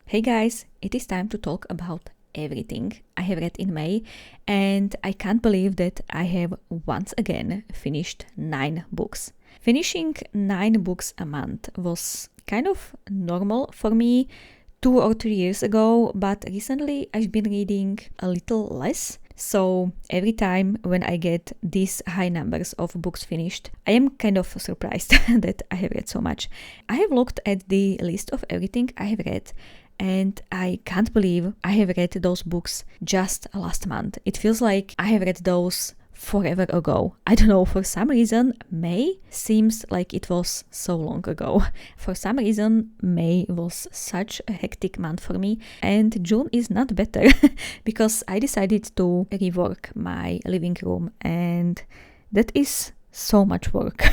Hey guys, it is time to talk about everything I have read in May, and I can't believe that I have once again finished 9 books. Finishing 9 books a month was kind of normal for me 2 or 3 years ago, but recently I've been reading a little less. So every time when I get these high numbers of books finished, I am kind of surprised that I have read so much. I have looked at the list of everything I have read, and I can't believe I have read those books just last month. It feels like I have read those forever ago. I don't know, for some reason May seems like it was so long ago. For some reason May was such a hectic month for me, and June is not better because I decided to rework my living room, and that is so much work,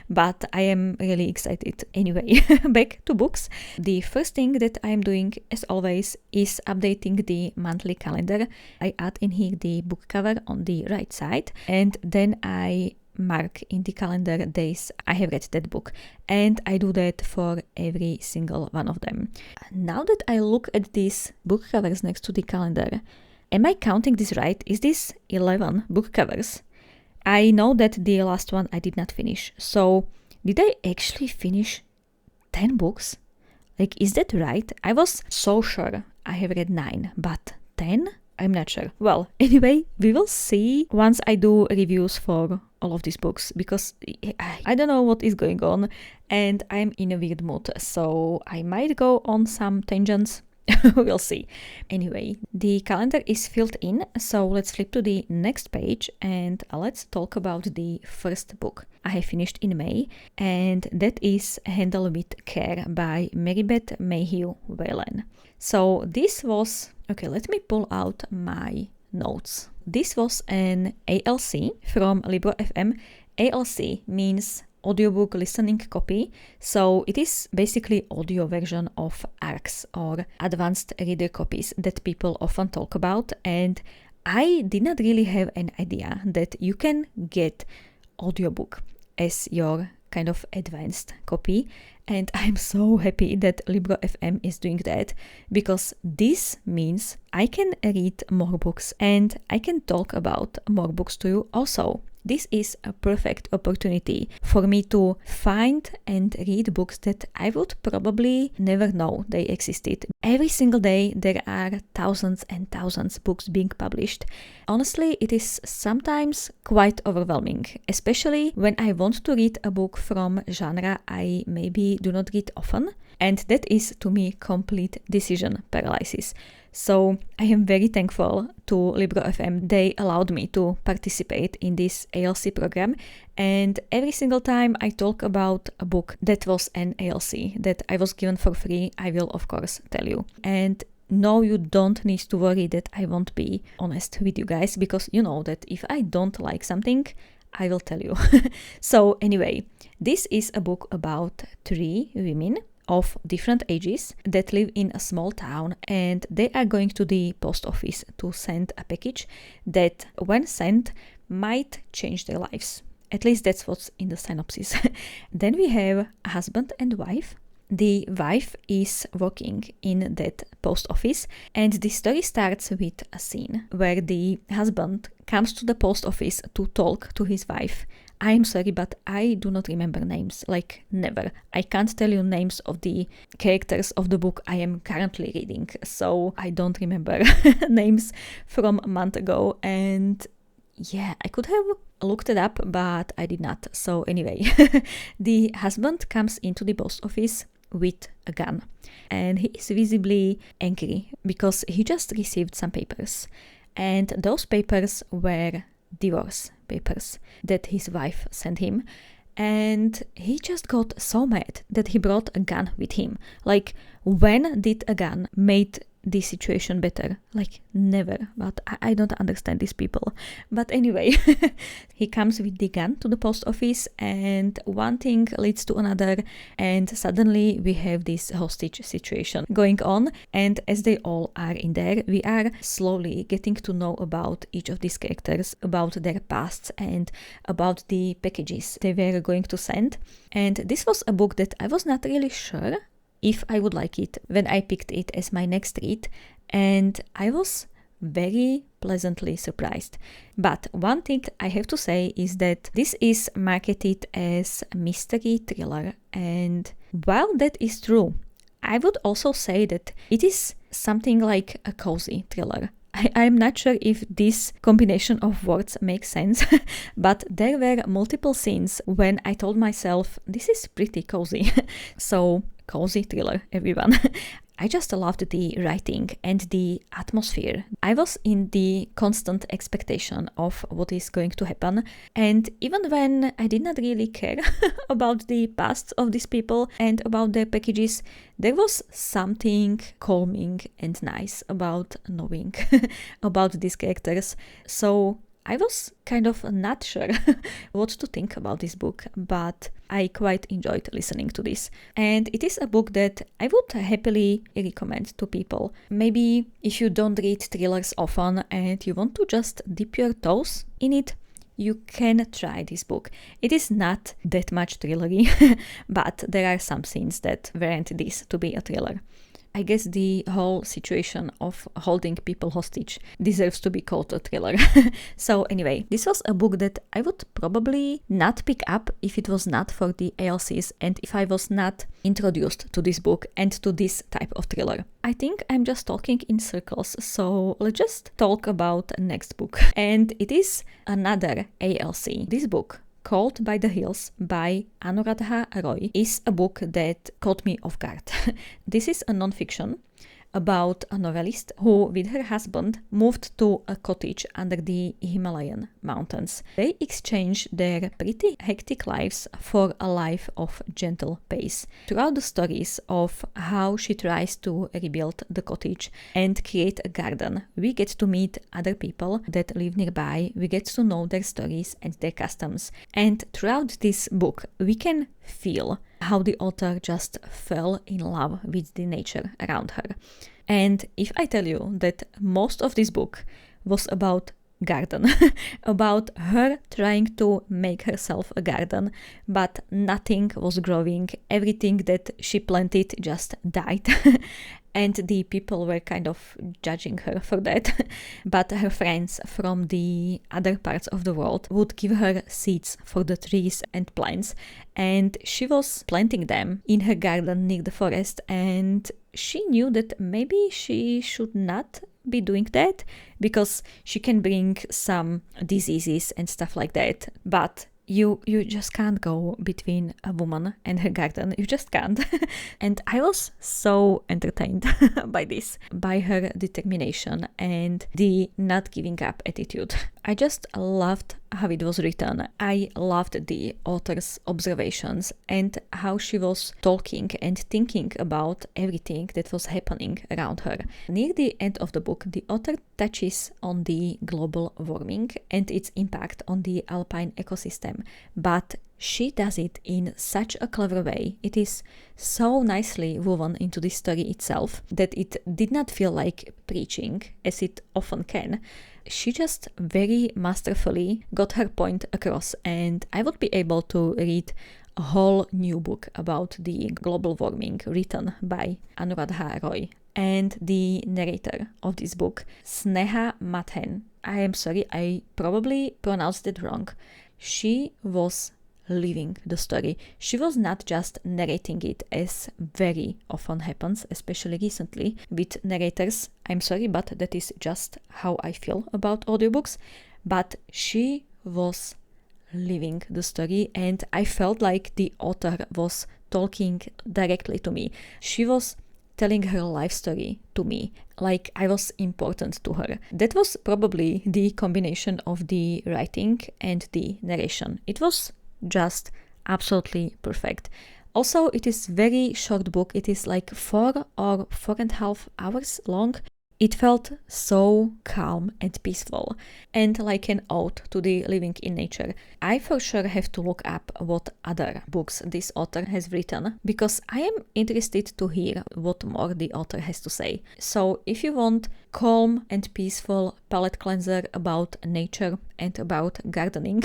but I am really excited. Anyway, back to books. The first thing that I am doing, as always, is updating the monthly calendar. I add in here the book cover on the right side, and then I mark in the calendar days I have read that book, and I do that for every single one of them. Now that I look at these book covers next to the calendar, am I counting this right? Is this 11 book covers? I know that the last one I did not finish. So, did I actually finish 10 books? Like, is that right? I was so sure I have read 9, but 10? I'm not sure. Well, anyway, we will see once I do reviews for all of these books, because I don't know what is going on and I'm in a weird mood. So, I might go on some tangents. We'll see. Anyway, the calendar is filled in, so let's flip to the next page and let's talk about the first book I have finished in May, and that is Handle with Care by Marybeth, Mayhew, Whalen. So this was, okay, let me pull out my notes. This was an ALC from Libro.fm. ALC means audiobook listening copy, so it is basically audio version of ARCs, or advanced reader copies, that people often talk about, and I did not really have an idea that you can get audiobook as your kind of advanced copy, and I'm so happy that Libro.fm is doing that, because this means I can read more books and I can talk about more books to you also. This is a perfect opportunity for me to find and read books that I would probably never know they existed. Every single day there are thousands and thousands of books being published. Honestly, it is sometimes quite overwhelming, especially when I want to read a book from genre I maybe do not read often, and that is to me complete decision paralysis. So I am very thankful to Libro.fm. They allowed me to participate in this ALC program, and every single time I talk about a book that was an ALC that I was given for free, I will of course tell you. And no, you don't need to worry that I won't be honest with you guys, because you know that if I don't like something, I will tell you. So anyway, this is a book about 3 women of different ages that live in a small town, and they are going to the post office to send a package that, when sent, might change their lives. At least that's what's in the synopsis. Then we have a husband and wife. The wife is working in that post office, and the story starts with a scene where the husband comes to the post office to talk to his wife. I'm sorry, but I do not remember names, like never. I can't tell you names of the characters of the book I am currently reading, so I don't remember names from a month ago, and yeah, I could have looked it up, but I did not. So anyway, the husband comes into the post office with a gun, and he is visibly angry because he just received some papers, and those papers were divorce papers that his wife sent him, and he just got so mad that he brought a gun with him. Like, when did a gun made the situation better? Like, never. But I don't understand these people. But anyway, he comes with the gun to the post office, and one thing leads to another, and suddenly we have this hostage situation going on. And as they all are in there, we are slowly getting to know about each of these characters, about their pasts, and about the packages they were going to send. And this was a book that I was not really sure if I would like it when I picked it as my next read, and I was very pleasantly surprised. But one thing I have to say is that this is marketed as a mystery thriller, and while that is true, I would also say that it is something like a cozy thriller. I'm not sure if this combination of words makes sense, but there were multiple scenes when I told myself, this is pretty cozy. So, cozy thriller, everyone. I just loved the writing and the atmosphere. I was in the constant expectation of what is going to happen, and even when I did not really care about the past of these people and about their packages, there was something calming and nice about knowing about these characters. So I was kind of not sure what to think about this book, but I quite enjoyed listening to this. And it is a book that I would happily recommend to people. Maybe if you don't read thrillers often and you want to just dip your toes in it, you can try this book. It is not that much thrillery, but there are some scenes that warrant this to be a thriller. I guess the whole situation of holding people hostage deserves to be called a thriller. So anyway, this was a book that I would probably not pick up if it was not for the ALCs and if I was not introduced to this book and to this type of thriller. I think I'm just talking in circles, so let's just talk about the next book. And it is another ALC. This book, Called by the Hills by Anuradha Roy, is a book that caught me off guard. This is a non-fiction about a novelist who, with her husband, moved to a cottage under the Himalayan mountains. They exchange their pretty hectic lives for a life of gentle pace. Throughout the stories of how she tries to rebuild the cottage and create a garden, we get to meet other people that live nearby, we get to know their stories and their customs. And throughout this book, we can feel how the author just fell in love with the nature around her. And if I tell you that most of this book was about garden, about her trying to make herself a garden, but nothing was growing, everything that she planted just died. And the people were kind of judging her for that. But her friends from the other parts of the world would give her seeds for the trees and plants. And she was planting them in her garden near the forest. And she knew that maybe she should not be doing that because she can bring some diseases and stuff like that. But you just can't go between a woman and her garden. You just can't. And I was so entertained by this, by her determination and the not giving up attitude. I just loved how it was written. I loved the author's observations and how she was talking and thinking about everything that was happening around her. Near the end of the book, the author touches on the global warming and its impact on the alpine ecosystem, but she does it in such a clever way. It is so nicely woven into the story itself that it did not feel like preaching, as it often can. She just very masterfully got her point across, and I would be able to read a whole new book about the global warming written by Anuradha Roy. And the narrator of this book, Sneha Mathen, I am sorry, I probably pronounced it wrong. She was living the story. She was not just narrating it, as very often happens, especially recently with narrators. I'm sorry, but that is just how I feel about audiobooks. But she was living the story, and I felt like the author was talking directly to me. She was telling her life story to me, like I was important to her. That was probably the combination of the writing and the narration. It was just absolutely perfect. Also, it is very short book. It is like 4 or 4.5 hours long. It felt so calm and peaceful and like an ode to the living in nature. I for sure have to look up what other books this author has written because I am interested to hear what more the author has to say. So if you want calm and peaceful palette cleanser about nature and about gardening,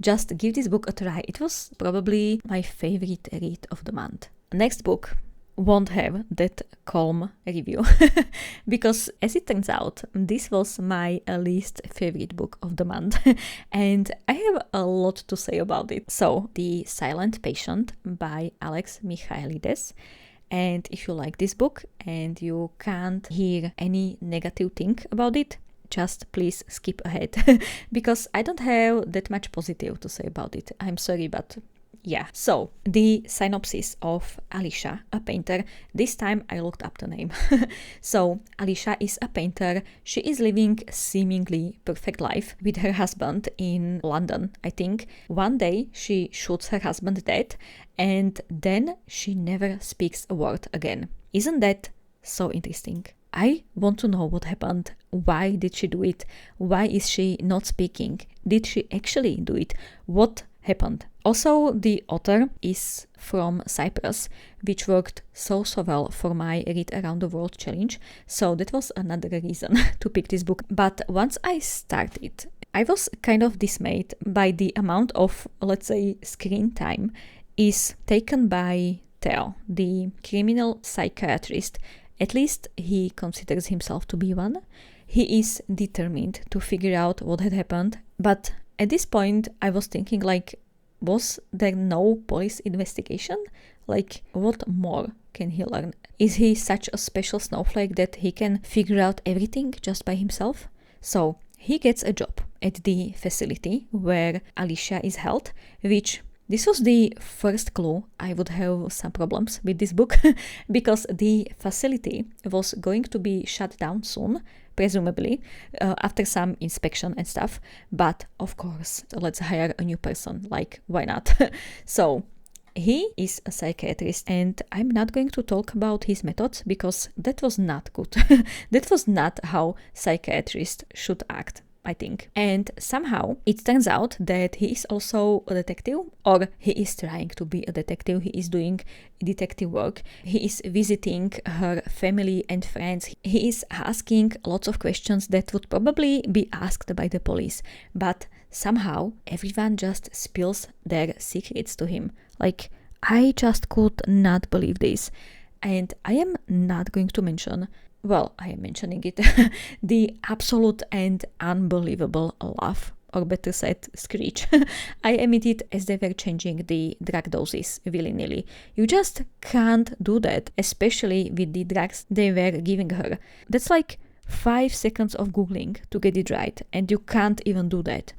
just give this book a try. It was probably my favorite read of the month. Next book won't have that calm review because as it turns out, this was my least favorite book of the month and I have a lot to say about it. So, The Silent Patient by Alex Michaelides. And if you like this book and you can't hear any negative thing about it, just please skip ahead because I don't have that much positive to say about it. I'm sorry, but yeah. So, the synopsis of Alicia, a painter. This time I looked up the name. So, Alicia is a painter. She is living seemingly perfect life with her husband in London, I think. One day she shoots her husband dead and then she never speaks a word again. Isn't that so interesting? I want to know what happened. Why did she do it? Why is she not speaking? Did she actually do it? What happened? Also, the author is from Cyprus, which worked so well for my Read Around the World challenge, so that was another reason to pick this book. But once I started, I was kind of dismayed by the amount of, let's say, screen time is taken by Theo, the criminal psychiatrist. At least he considers himself to be one. He is determined to figure out what had happened, but at this point I was thinking like, was there no police investigation? Like, what more can he learn? Is he such a special snowflake that he can figure out everything just by himself? So, he gets a job at the facility where Alicia is held, which this was the first clue I would have some problems with this book because the facility was going to be shut down soon, presumably, after some inspection and stuff. But of course, let's hire a new person. Like, why not? So, he is a psychiatrist and I'm not going to talk about his methods because that was not good. That was not how psychiatrists should act, I think. And somehow it turns out that he is also a detective, or he is trying to be a detective. He is doing detective work. He is visiting her family and friends. He is asking lots of questions that would probably be asked by the police. But somehow everyone just spills their secrets to him. Like, I just could not believe this. And I am not going to mention, well, I am mentioning it, the absolute and unbelievable laugh, or better said, screech, I emitted as they were changing the drug doses willy-nilly. You just can't do that, especially with the drugs they were giving her. That's like 5 seconds of Googling to get it right, and you can't even do that.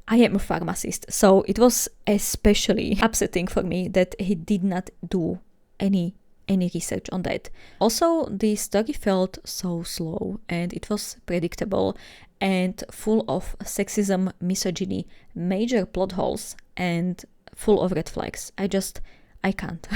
I am a pharmacist, so it was especially upsetting for me that he did not do any research on that. Also, the story felt so slow and it was predictable and full of sexism, misogyny, major plot holes and full of red flags. I can't.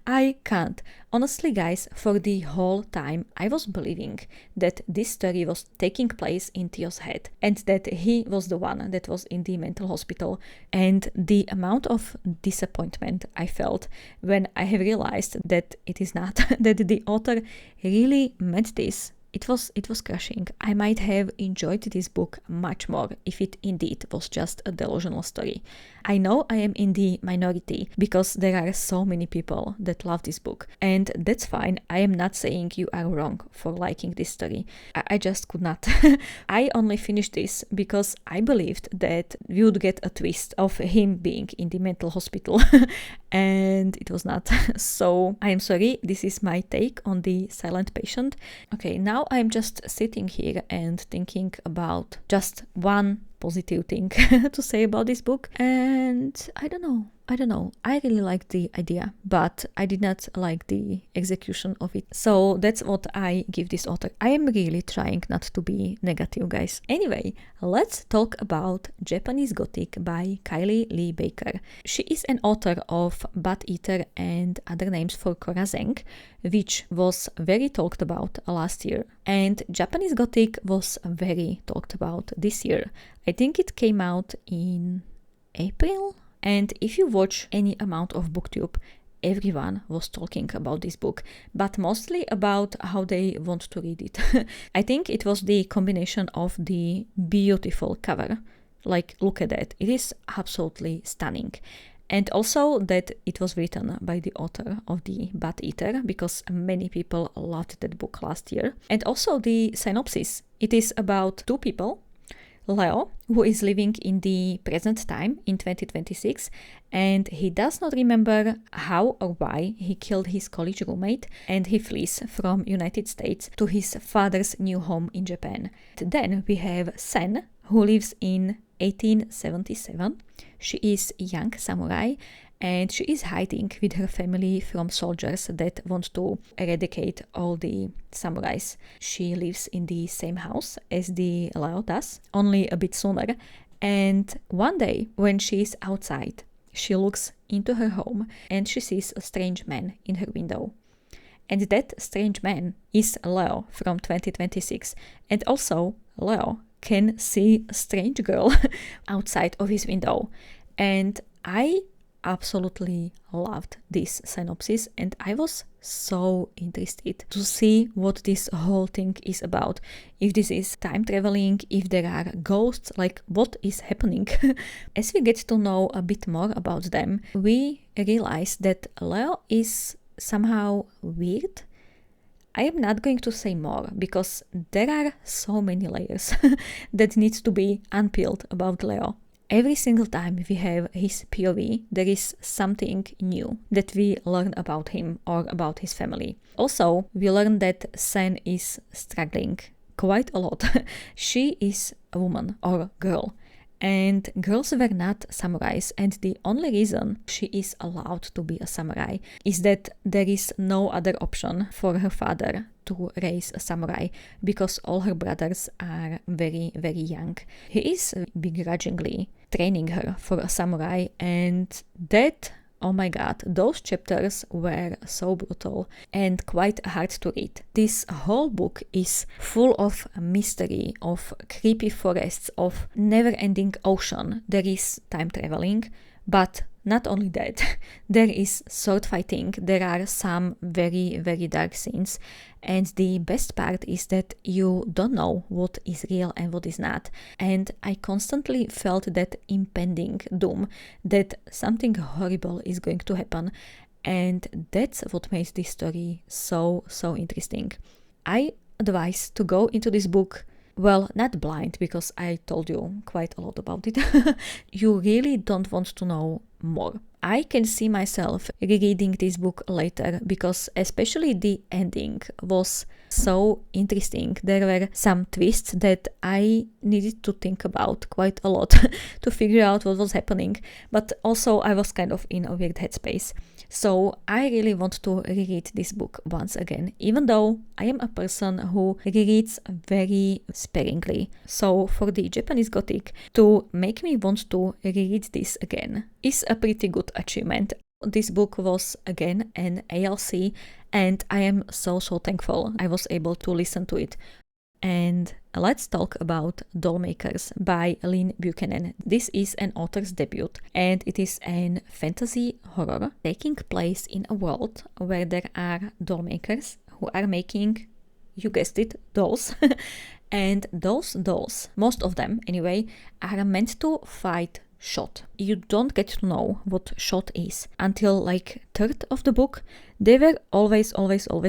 I can't. Honestly, guys, for the whole time, I was believing that this story was taking place in Theo's head and that he was the one that was in the mental hospital. And the amount of disappointment I felt when I have realized that it is not, that the author really meant this. It was crushing. I might have enjoyed this book much more if it indeed was just a delusional story. I know I am in the minority because there are so many people that love this book, and that's fine. I am not saying you are wrong for liking this story. I just could not. I only finished this because I believed that we would get a twist of him being in the mental hospital and it was not. So I am sorry, this is my take on The Silent Patient. Okay, now I'm just sitting here and thinking about just one positive thing to say about this book, and I don't know. I really liked the idea, but I did not like the execution of it. So that's what I give this author. I am really trying not to be negative, guys. Anyway, let's talk about Japanese Gothic by Kylie Lee Baker. She is an author of Bat Eater and Other Names for Cora Zeng, which was very talked about last year. And Japanese Gothic was very talked about this year. I think it came out in April. And if you watch any amount of BookTube, everyone was talking about this book, but mostly about how they want to read it. I think it was the combination of the beautiful cover. Like, look at that. It is absolutely stunning. And also that it was written by the author of The Bat Eater, because many people loved that book last year. And also the synopsis. It is about two people, Leo, who is living in the present time in 2026, and he does not remember how or why he killed his college roommate, and he flees from United States to his father's new home in Japan. Then we have Sen, who lives in 1877. She is a young samurai, and she is hiding with her family from soldiers that want to eradicate all the samurais. She lives in the same house as the Leo does, only a bit sooner. And one day, when she is outside, she looks into her home and she sees a strange man in her window. And that strange man is Leo from 2026. And also, Leo can see a strange girl outside of his window. And I absolutely loved this synopsis, and I was so interested to see what this whole thing is about. If this is time traveling, if there are ghosts, like what is happening. As we get to know a bit more about them, we realize that Leo is somehow weird. I am not going to say more because there are so many layers that need to be unpeeled about Leo. Every single time we have his POV, there is something new that we learn about him or about his family. Also, we learn that Sen is struggling quite a lot. She is a woman or girl, and girls were not samurais, and the only reason she is allowed to be a samurai is that there is no other option for her father to raise a samurai because all her brothers are very, very young. He is begrudgingly training her for a samurai, and that, oh my god, those chapters were so brutal and quite hard to read. This whole book is full of mystery, of creepy forests, of never-ending ocean. There is time traveling, but not only that, there is sword fighting, there are some very, very dark scenes, and the best part is that you don't know what is real and what is not. And I constantly felt that impending doom, that something horrible is going to happen, and that's what makes this story so interesting. I advise to go into this book, well, not blind, because I told you quite a lot about it. You really don't want to know more. I can see myself rereading this book later because especially the ending was so interesting. There were some twists that I needed to think about quite a lot to figure out what was happening, but also I was kind of in a weird headspace. So I really want to reread this book once again, even though I am a person who rereads very sparingly. So for the Japanese Gothic, to make me want to reread this again is a pretty good achievement. This book was again an ALC, and I am so thankful I was able to listen to it. And let's talk about Dollmakers by Lynn Buchanan. This is an author's debut, and it is an fantasy horror taking place in a world where there are dollmakers who are making, you guessed it, dolls. And those dolls, most of them anyway, are meant to fight shot. You don't get to know what shot is until like third of the book. They were always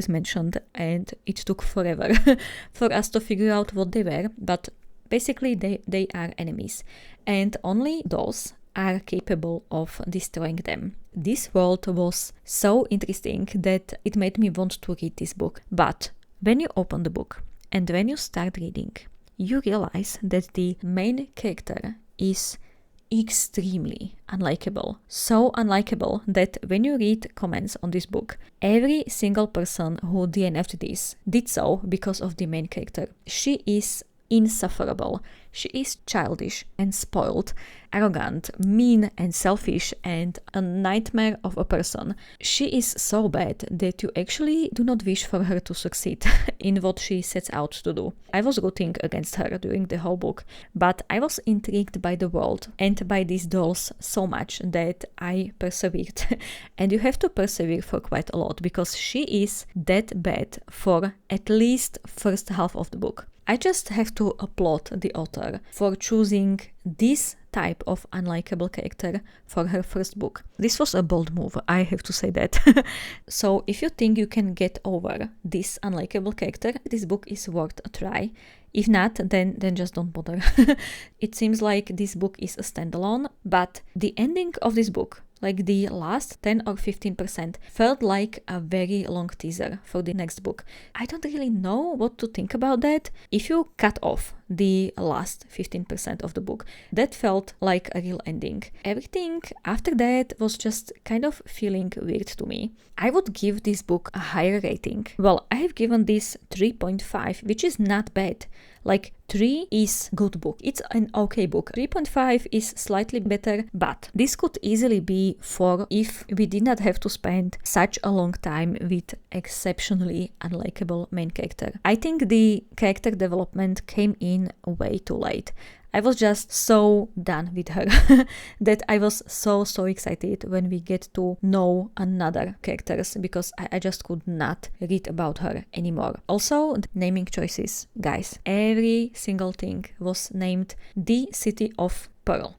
mentioned, and it took forever for us to figure out what they were, but basically they are enemies, and only those are capable of destroying them. This world was so interesting that it made me want to read this book, but when you open the book and when you start reading, you realize that the main character is extremely unlikable. So unlikable that when you read comments on this book, every single person who DNF'd this did so because of the main character. She is insufferable. She is childish and spoiled, arrogant, mean and selfish, and a nightmare of a person. She is so bad that you actually do not wish for her to succeed in what she sets out to do. I was rooting against her during the whole book, but I was intrigued by the world and by these dolls so much that I persevered. And you have to persevere for quite a lot because she is that bad for at least first half of the book. I just have to applaud the author for choosing this type of unlikable character for her first book. This was a bold move, I have to say that. So if you think you can get over this unlikable character, this book is worth a try. If not, then just don't bother. It seems like this book is a standalone, but the ending of this book, like the last 10 or 15%, felt like a very long teaser for the next book. I don't really know what to think about that. If you cut off the last 15% of the book, that felt like a real ending. Everything after that was just kind of feeling weird to me. I would give this book a higher rating. Well, I have given this 3.5, which is not bad. Like 3 is good book. It's an okay book. 3.5 is slightly better, but this could easily be 4 if we did not have to spend such a long time with exceptionally unlikable main character. I think the character development came in way too late. I was just so done with her that I was so excited when we get to know another characters, because I just could not read about her anymore. Also, the naming choices, guys. Every single thing was named the City of Pearl,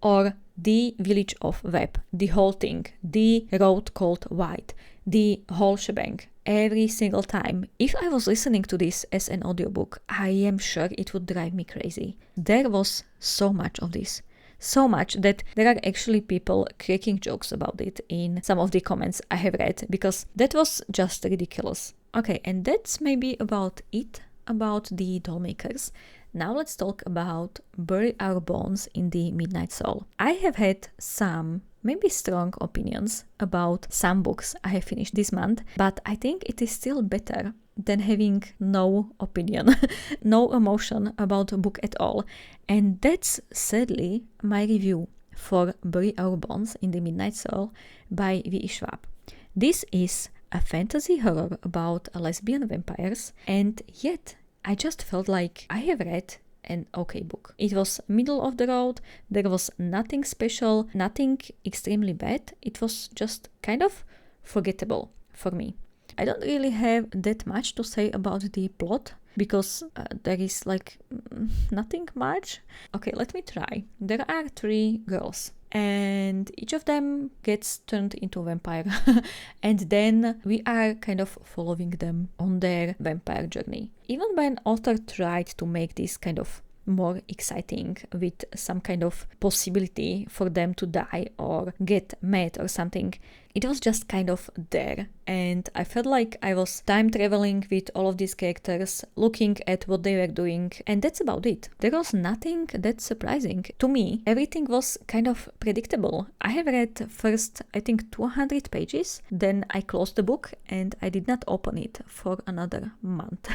or the Village of Web, the whole thing, the road called White, the whole shebang. Every single time. If I was listening to this as an audiobook, I am sure it would drive me crazy. There was so much of this. So much that there are actually people cracking jokes about it in some of the comments I have read, because that was just ridiculous. Okay, and that's maybe about it about the Dollmakers. Now let's talk about Bury Our Bones in the Midnight Soul. I have had some maybe strong opinions about some books I have finished this month, but I think it is still better than having no opinion, no emotion about a book at all. And that's sadly my review for Bury Our Bones in the Midnight Soul by V.E. Schwab. This is a fantasy horror about lesbian vampires, and yet I just felt like I have read an okay book. It was middle of the road, there was nothing special, nothing extremely bad. It was just kind of forgettable for me. I don't really have that much to say about the plot, because there is like nothing much. Okay, let me try. There are 3 girls, and each of them gets turned into a vampire and then we are kind of following them on their vampire journey. Even when author tried to make this kind of more exciting with some kind of possibility for them to die or get mad or something, it was just kind of there, and I felt like I was time traveling with all of these characters, looking at what they were doing, and that's about it. There was nothing that surprising. To me, everything was kind of predictable. I have read first, I think, 200 pages, then I closed the book and I did not open it for another month.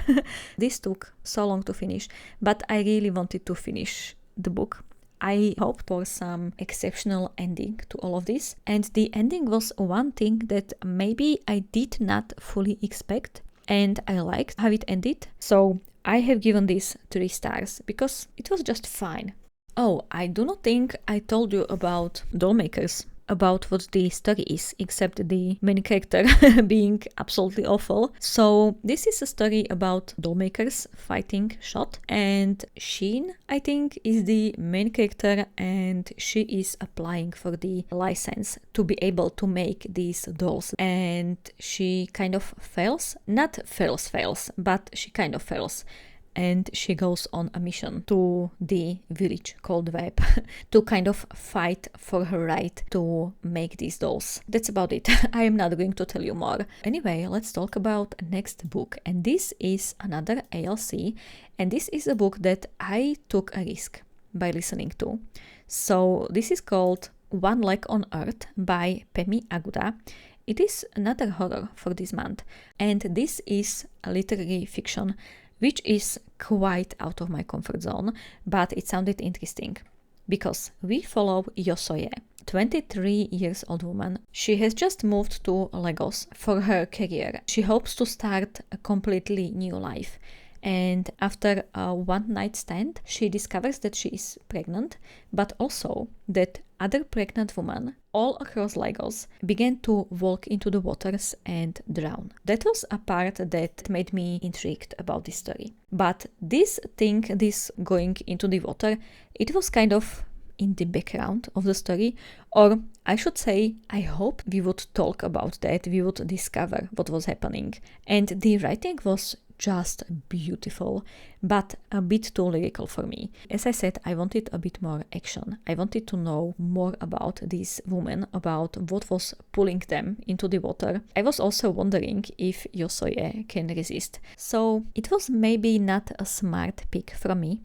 This took so long to finish, but I really wanted to finish the book. I hoped for some exceptional ending to all of this, and the ending was one thing that maybe I did not fully expect, and I liked how it ended. So I have given this 3 stars because it was just fine. Oh, I do not think I told you about Dollmakers, about what the story is, except the main character being absolutely awful. So this is a story about Dollmakers fighting Shot, and Sheen, I think, is the main character, and she is applying for the license to be able to make these dolls, and she kind of fails, not fails, but she kind of fails. And she goes on a mission to the village called Web to kind of fight for her right to make these dolls. That's about it. I am not going to tell you more. Anyway, let's talk about next book. And this is another ALC. And this is a book that I took a risk by listening to. So this is called One Leg on Earth by Pemi Aguda. It is another horror for this month. And this is a literary fiction, which is quite out of my comfort zone, but it sounded interesting because we follow Yosoye, 23 years old woman. She has just moved to Lagos for her career. She hopes to start a completely new life. And after a one-night stand, she discovers that she is pregnant, but also that other pregnant women all across Lagos began to walk into the waters and drown. That was a part that made me intrigued about this story. But this going into the water, it was kind of in the background of the story, or I should say, I hope we would talk about that, we would discover what was happening. And the writing was just beautiful, but a bit too lyrical for me. As I said, I wanted a bit more action. I wanted to know more about these women, about what was pulling them into the water. I was also wondering if Yosoye can resist. So it was maybe not a smart pick from me,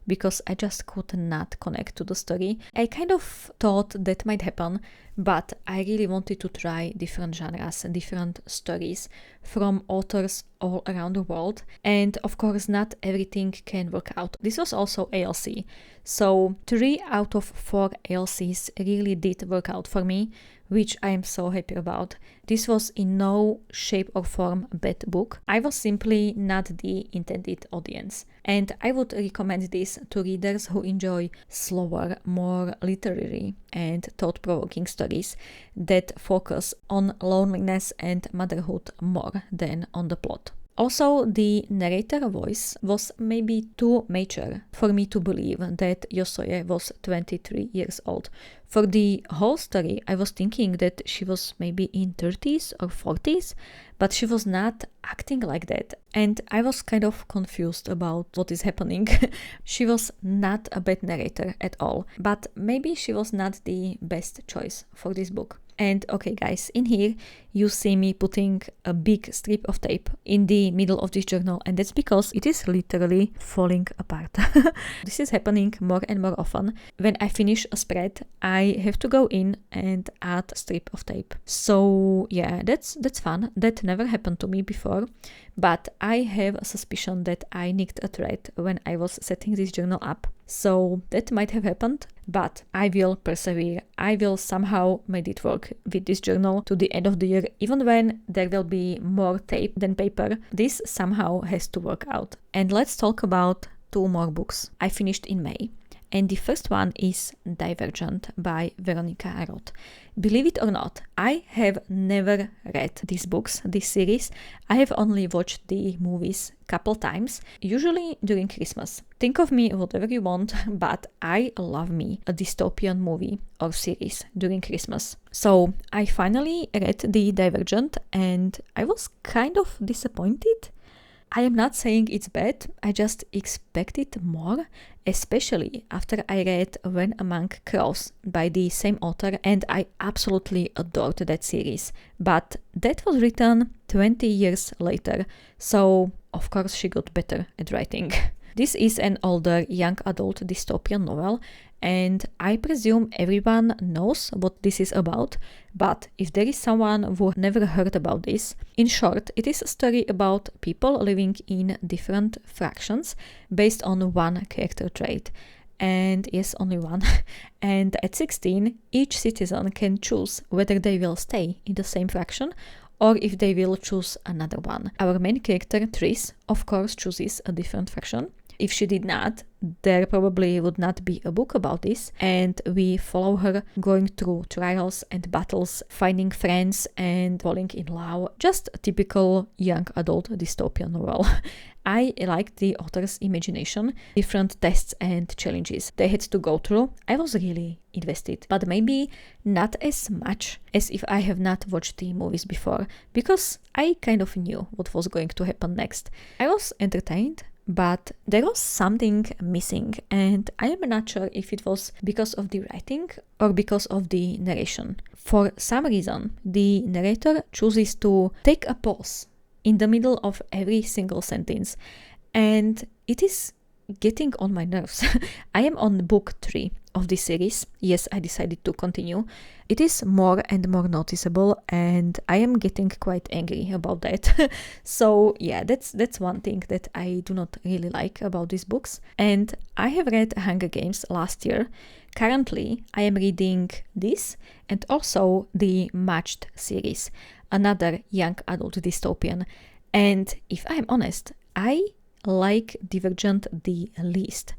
because I just could not connect to the story. I kind of thought that might happen, but I really wanted to try different genres and different stories from authors all around the world. And of course, not everything can work out. This was also ALC. So 3 out of 4 ALCs really did work out for me, which I am so happy about. This was in no shape or form a bad book. I was simply not the intended audience. And I would recommend this to readers who enjoy slower, more literary and thought-provoking stories that focus on loneliness and motherhood more than on the plot. Also, the narrator voice was maybe too mature for me to believe that Yosoye was 23 years old. For the whole story, I was thinking that she was maybe in 30s or 40s, but she was not acting like that. And I was kind of confused about what is happening. She was not a bad narrator at all, but maybe she was not the best choice for this book. And okay guys, in here you see me putting a big strip of tape in the middle of this journal, and that's because it is literally falling apart. This is happening more and more often. When I finish a spread, I have to go in and add a strip of tape. So yeah, that's fun. That never happened to me before, but I have a suspicion that I nicked a thread when I was setting this journal up. So that might have happened, but I will persevere. I will somehow make it work with this journal to the end of the year. Even when there will be more tape than paper, this somehow has to work out. And let's talk about 2 more books I finished in May. And the first one is Divergent by Veronica Roth. Believe it or not, I have never read these books, this series. I have only watched the movies a couple times, usually during Christmas. Think of me whatever you want, but I love me a dystopian movie or series during Christmas. So I finally read the Divergent and I was kind of disappointed. I am not saying it's bad, I just expected more, especially after I read When a Monk Crows by the same author, and I absolutely adored that series. But that was written 20 years later, so of course she got better at writing. This is an older young adult dystopian novel, and I presume everyone knows what this is about, but if there is someone who never heard about this, in short, it is a story about people living in different fractions based on one character trait. And yes, only one. And at 16, each citizen can choose whether they will stay in the same fraction or if they will choose another one. Our main character, Tris, of course chooses a different fraction. If she did not, there probably would not be a book about this, and we follow her going through trials and battles, finding friends and falling in love. Just a typical young adult dystopian novel. I liked the author's imagination, different tests and challenges they had to go through. I was really invested, but maybe not as much as if I have not watched the movies before, because I kind of knew what was going to happen next. I was entertained, but there was something missing, and I am not sure if it was because of the writing or because of the narration. For some reason, the narrator chooses to take a pause in the middle of every single sentence, and it is getting on my nerves. I am on book 3 of this series. Yes, I decided to continue. It is more and more noticeable, and I am getting quite angry about that. So yeah, that's one thing that I do not really like about these books. And I have read Hunger Games last year. Currently, I am reading this and also the Matched series, another young adult dystopian. And if I am honest, I like Divergent the least,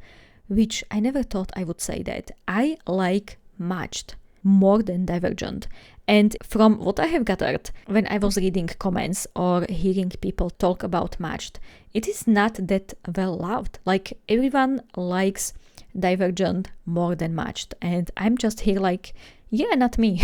which I never thought I would say that. I like Matched more than Divergent. And from what I have gathered, when I was reading comments or hearing people talk about Matched, it is not that well loved. Like, everyone likes Divergent more than matched. And I'm just here like, yeah, not me.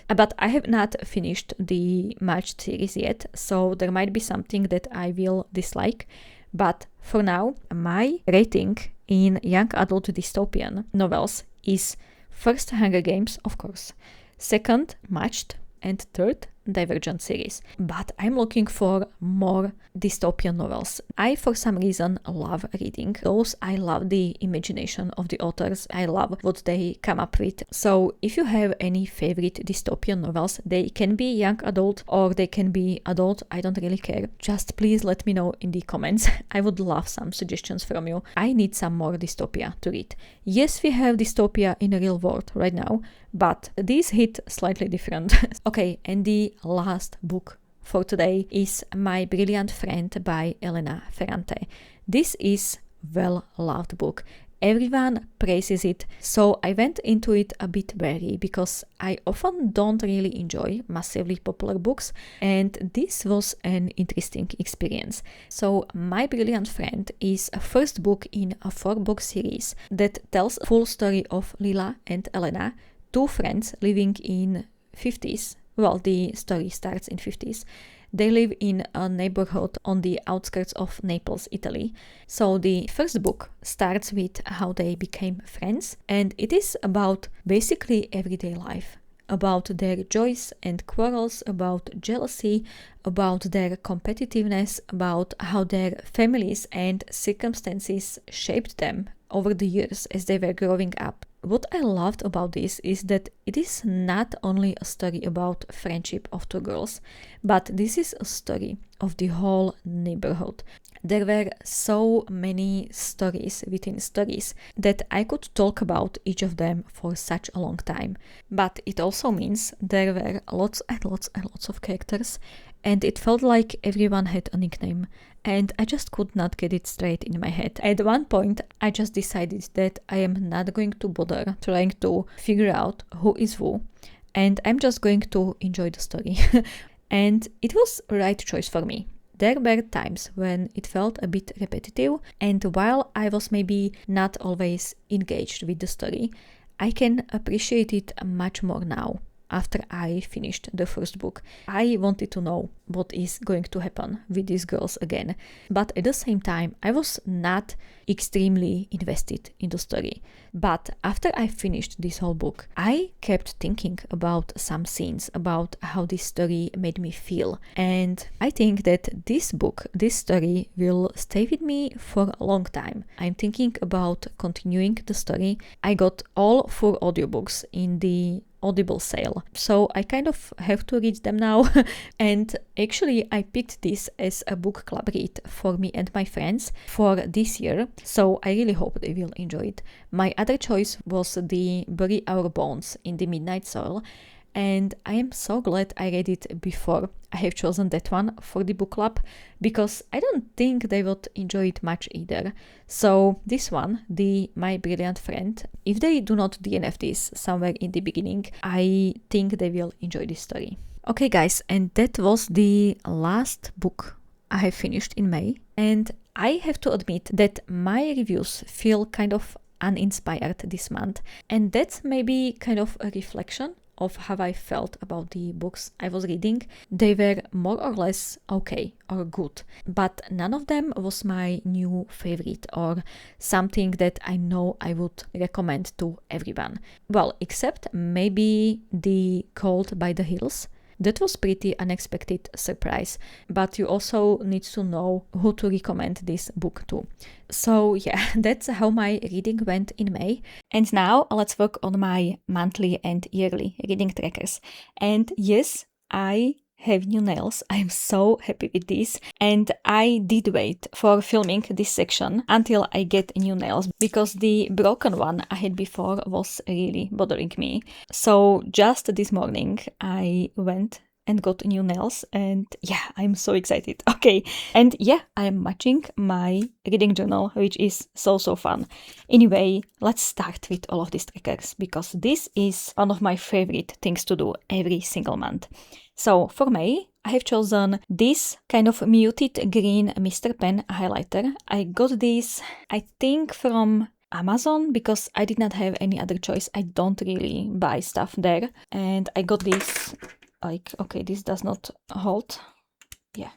But I have not finished the matched series yet, so there might be something that I will dislike. But for now, my rating in young adult dystopian novels is first Hunger Games, of course, second Matched, and third Divergent series. But I'm looking for more dystopian novels. I, for some reason, love reading those. I love the imagination of the authors. I love what they come up with. So if you have any favorite dystopian novels, they can be young adult or they can be adult. I don't really care. Just please let me know in the comments. I would love some suggestions from you. I need some more dystopia to read. Yes, we have dystopia in the real world right now, but these hit slightly different. Okay, and the last book for today is My Brilliant Friend by Elena Ferrante. This is well-loved book. Everyone praises it, so I went into it a bit wary because I often don't really enjoy massively popular books, and this was an interesting experience. So My Brilliant Friend is a first book in a 4-book series that tells a full story of Leela and Elena, two friends living in 50s. Well, the story starts in 50s. They live in a neighborhood on the outskirts of Naples, Italy. So the first book starts with how they became friends, and it is about basically everyday life, about their joys and quarrels, about jealousy, about their competitiveness, about how their families and circumstances shaped them over the years as they were growing up. What I loved about this is that it is not only a story about friendship of two girls, but this is a story of the whole neighborhood. There were so many stories within stories that I could talk about each of them for such a long time. But it also means there were lots and lots and lots of characters, and it felt like everyone had a nickname, and I just could not get it straight in my head. At one point, I just decided that I am not going to bother trying to figure out who is who, and I'm just going to enjoy the story. And it was the right choice for me. There were times when it felt a bit repetitive, and while I was maybe not always engaged with the story, I can appreciate it much more now. After I finished the first book, I wanted to know what is going to happen with these girls again. But at the same time, I was not extremely invested in the story. But after I finished this whole book, I kept thinking about some scenes, about how this story made me feel. And I think that this book, this story, will stay with me for a long time. I'm thinking about continuing the story. I got all 4 audiobooks in the Audible sale, so I kind of have to read them now. And actually I picked this as a book club read for me and my friends for this year, so I really hope they will enjoy it. My other choice was the Bury Our Bones in the Midnight Soil, and I am so glad I read it before I have chosen that one for the book club, because I don't think they would enjoy it much either. So this one, the My Brilliant Friend, if they do not DNF this somewhere in the beginning, I think they will enjoy this story. Okay guys, and that was the last book I have finished in May, and I have to admit that my reviews feel kind of uninspired this month, and that's maybe kind of a reflection of how I felt about the books I was reading. They were more or less okay or good, but none of them was my new favorite or something that I know I would recommend to everyone. Well, except maybe The Cold by the Hills. That was pretty unexpected surprise, but you also need to know who to recommend this book to. So yeah, that's how my reading went in May. And now let's work on my monthly and yearly reading trackers. And yes, I have new nails. I'm so happy with this, and I did wait for filming this section until I get new nails, because the broken one I had before was really bothering me. So just this morning I went and got new nails, and yeah, I'm so excited. Okay, and yeah, I'm matching my reading journal, which is so fun. Anyway, let's start with all of these trackers, because this is one of my favorite things to do every single month. So for May, I have chosen this kind of muted green Mr. Pen highlighter. I got this, I think, from Amazon because I did not have any other choice. I don't really buy stuff there. And I got this, like, okay, this does not hold. Yeah.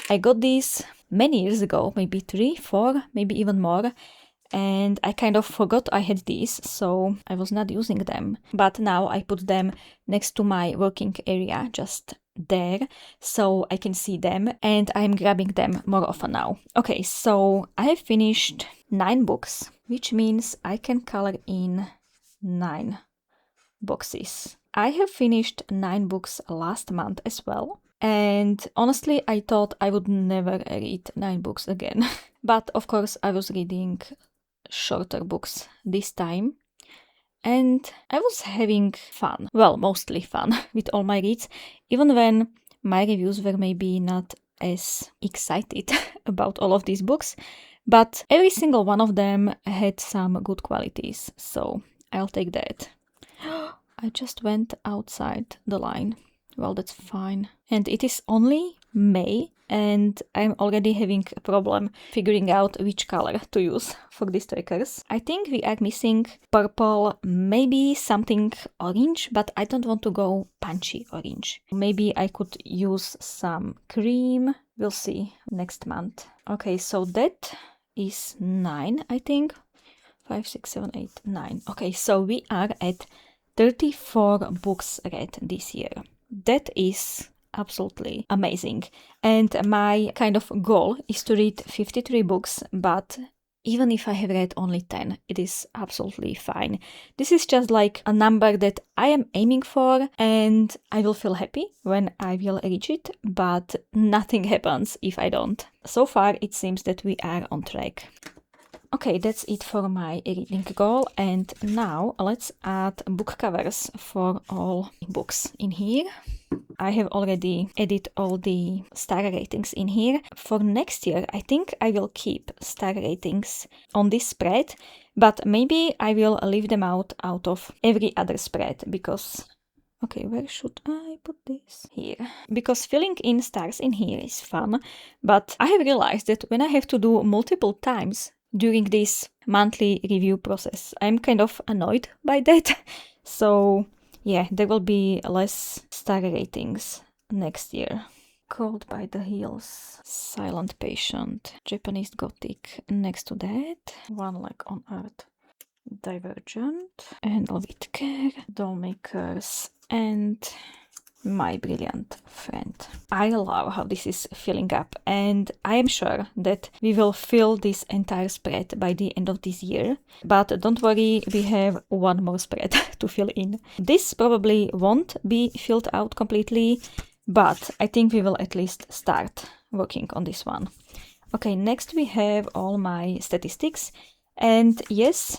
I got these many years ago, maybe 3, 4, maybe even more. And I kind of forgot I had these, so I was not using them. But now I put them next to my working area, just there, so I can see them, and I'm grabbing them more often now. Okay, so I have finished 9 books, which means I can color in 9 boxes. I have finished 9 books last month as well. And honestly, I thought I would never read 9 books again. But of course, I was reading shorter books this time. And I was having fun. Well, mostly fun with all my reads, even when my reviews were maybe not as excited about all of these books. But every single one of them had some good qualities, so I'll take that. I just went outside the line. Well, that's fine. And it is only May, and I'm already having a problem figuring out which color to use for these trackers. I think we are missing purple, maybe something orange, but I don't want to go punchy orange. Maybe I could use some cream. We'll see next month. Okay, so that is 9, I think. 5, 6, 7, 8, 9. Okay, so we are at 34 books read this year. That is absolutely amazing. And my kind of goal is to read 53 books, but even if I have read only 10, it is absolutely fine. This is just like a number that I am aiming for, and I will feel happy when I will reach it, but nothing happens if I don't. So far, it seems that we are on track. Okay, that's it for my reading goal, and now let's add book covers for all books in here. I have already added all the star ratings in here. For next year, I think I will keep star ratings on this spread, but maybe I will leave them out of every other spread because... Okay, where should I put this? Here. Because filling in stars in here is fun, but I have realized that when I have to do multiple times during this monthly review process, I'm kind of annoyed by that. So yeah, there will be less star ratings next year. Cold by the Hills, Silent Patient, Japanese Gothic next to that, One Leg on Earth, Divergent, and With Care, Dollmakers, and My Brilliant Friend. I love how this is filling up, and I am sure that we will fill this entire spread by the end of this year. But don't worry, we have one more spread to fill in. This probably won't be filled out completely, but I think we will at least start working on this one. Okay, next we have all my statistics, and yes,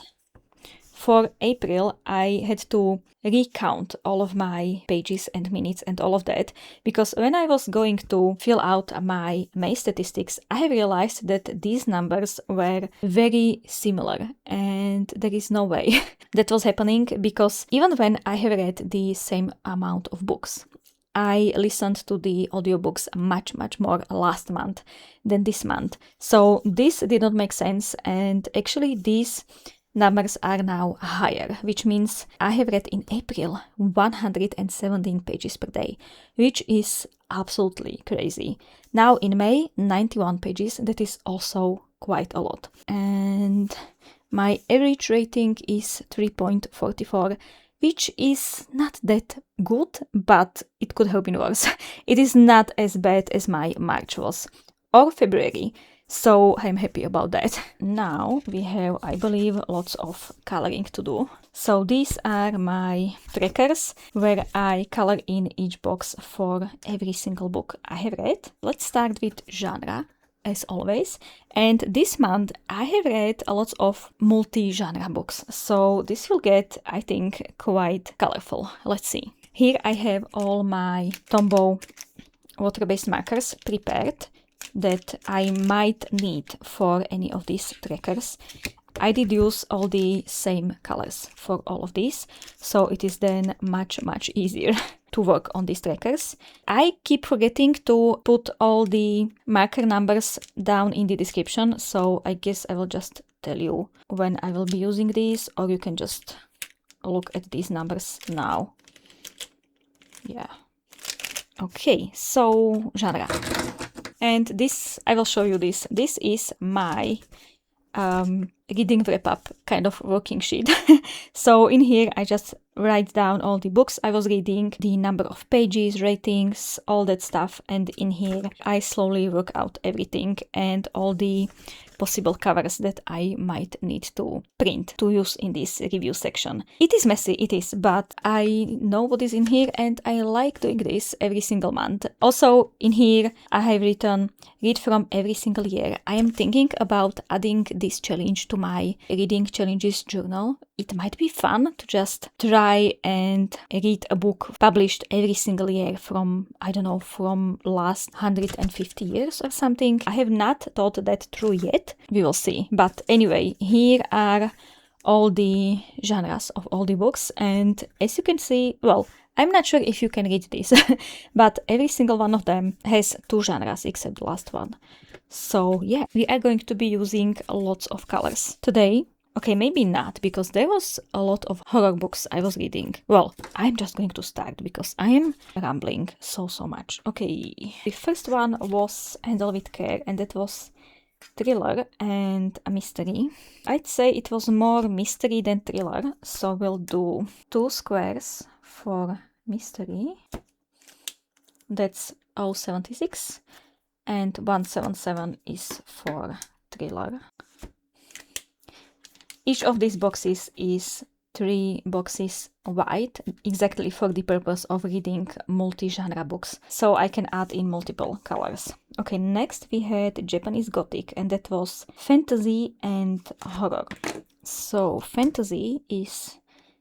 for April, I had to recount all of my pages and minutes and all of that, because when I was going to fill out my May statistics, I have realized that these numbers were very similar, and there is no way that was happening, because even when I have read the same amount of books, I listened to the audiobooks much more last month than this month. So this did not make sense, and actually these numbers are now higher, which means I have read in April 117 pages per day, which is absolutely crazy. Now in May, 91 pages, that is also quite a lot. And my average rating is 3.44, which is not that good, but it could have been worse. It is not as bad as my March was, or February. So I'm happy about that. Now we have, I believe, lots of coloring to do. So these are my trackers where I color in each box for every single book I have read. Let's start with genre, as always. And this month I have read a lot of multi-genre books. So this will get, I think, quite colorful. Let's see. Here I have all my Tombow water-based markers prepared that I might need for any of these trackers. I did use all the same colors for all of these, so it is then much easier to work on these trackers. I keep forgetting to put all the marker numbers down in the description, so I guess I will just tell you when I will be using these, or you can just look at these numbers now. Yeah. Okay, so genre. And this, I will show you this. This is my reading wrap-up kind of working sheet. So in here I just write down all the books I was reading, the number of pages, ratings, all that stuff, and in here I slowly work out everything and all the possible covers that I might need to print to use in this review section. It is messy, it is, but I know what is in here and I like doing this every single month. Also in here I have written read from every single year. I am thinking about adding this challenge to my reading challenges journal. It might be fun to just try and read a book published every single year from, I don't know, from last 150 years or something. I have not thought that through yet. We will see. But anyway, here are all the genres of all the books. And as you can see, well, I'm not sure if you can read this, but every single one of them has two genres except the last one. So yeah, we are going to be using lots of colors today. Okay, maybe not, because there was a lot of horror books I was reading. Well, I'm just going to start because I am rambling so much. Okay, the first one was Handle with Care, and that was thriller and a mystery. I'd say it was more mystery than thriller, so we'll do 2 squares for mystery. That's 076, and 177 is for thriller. Each of these boxes is 3 boxes wide, exactly for the purpose of reading multi-genre books, so I can add in multiple colors. Okay, next we had Japanese Gothic, and that was fantasy and horror. So fantasy is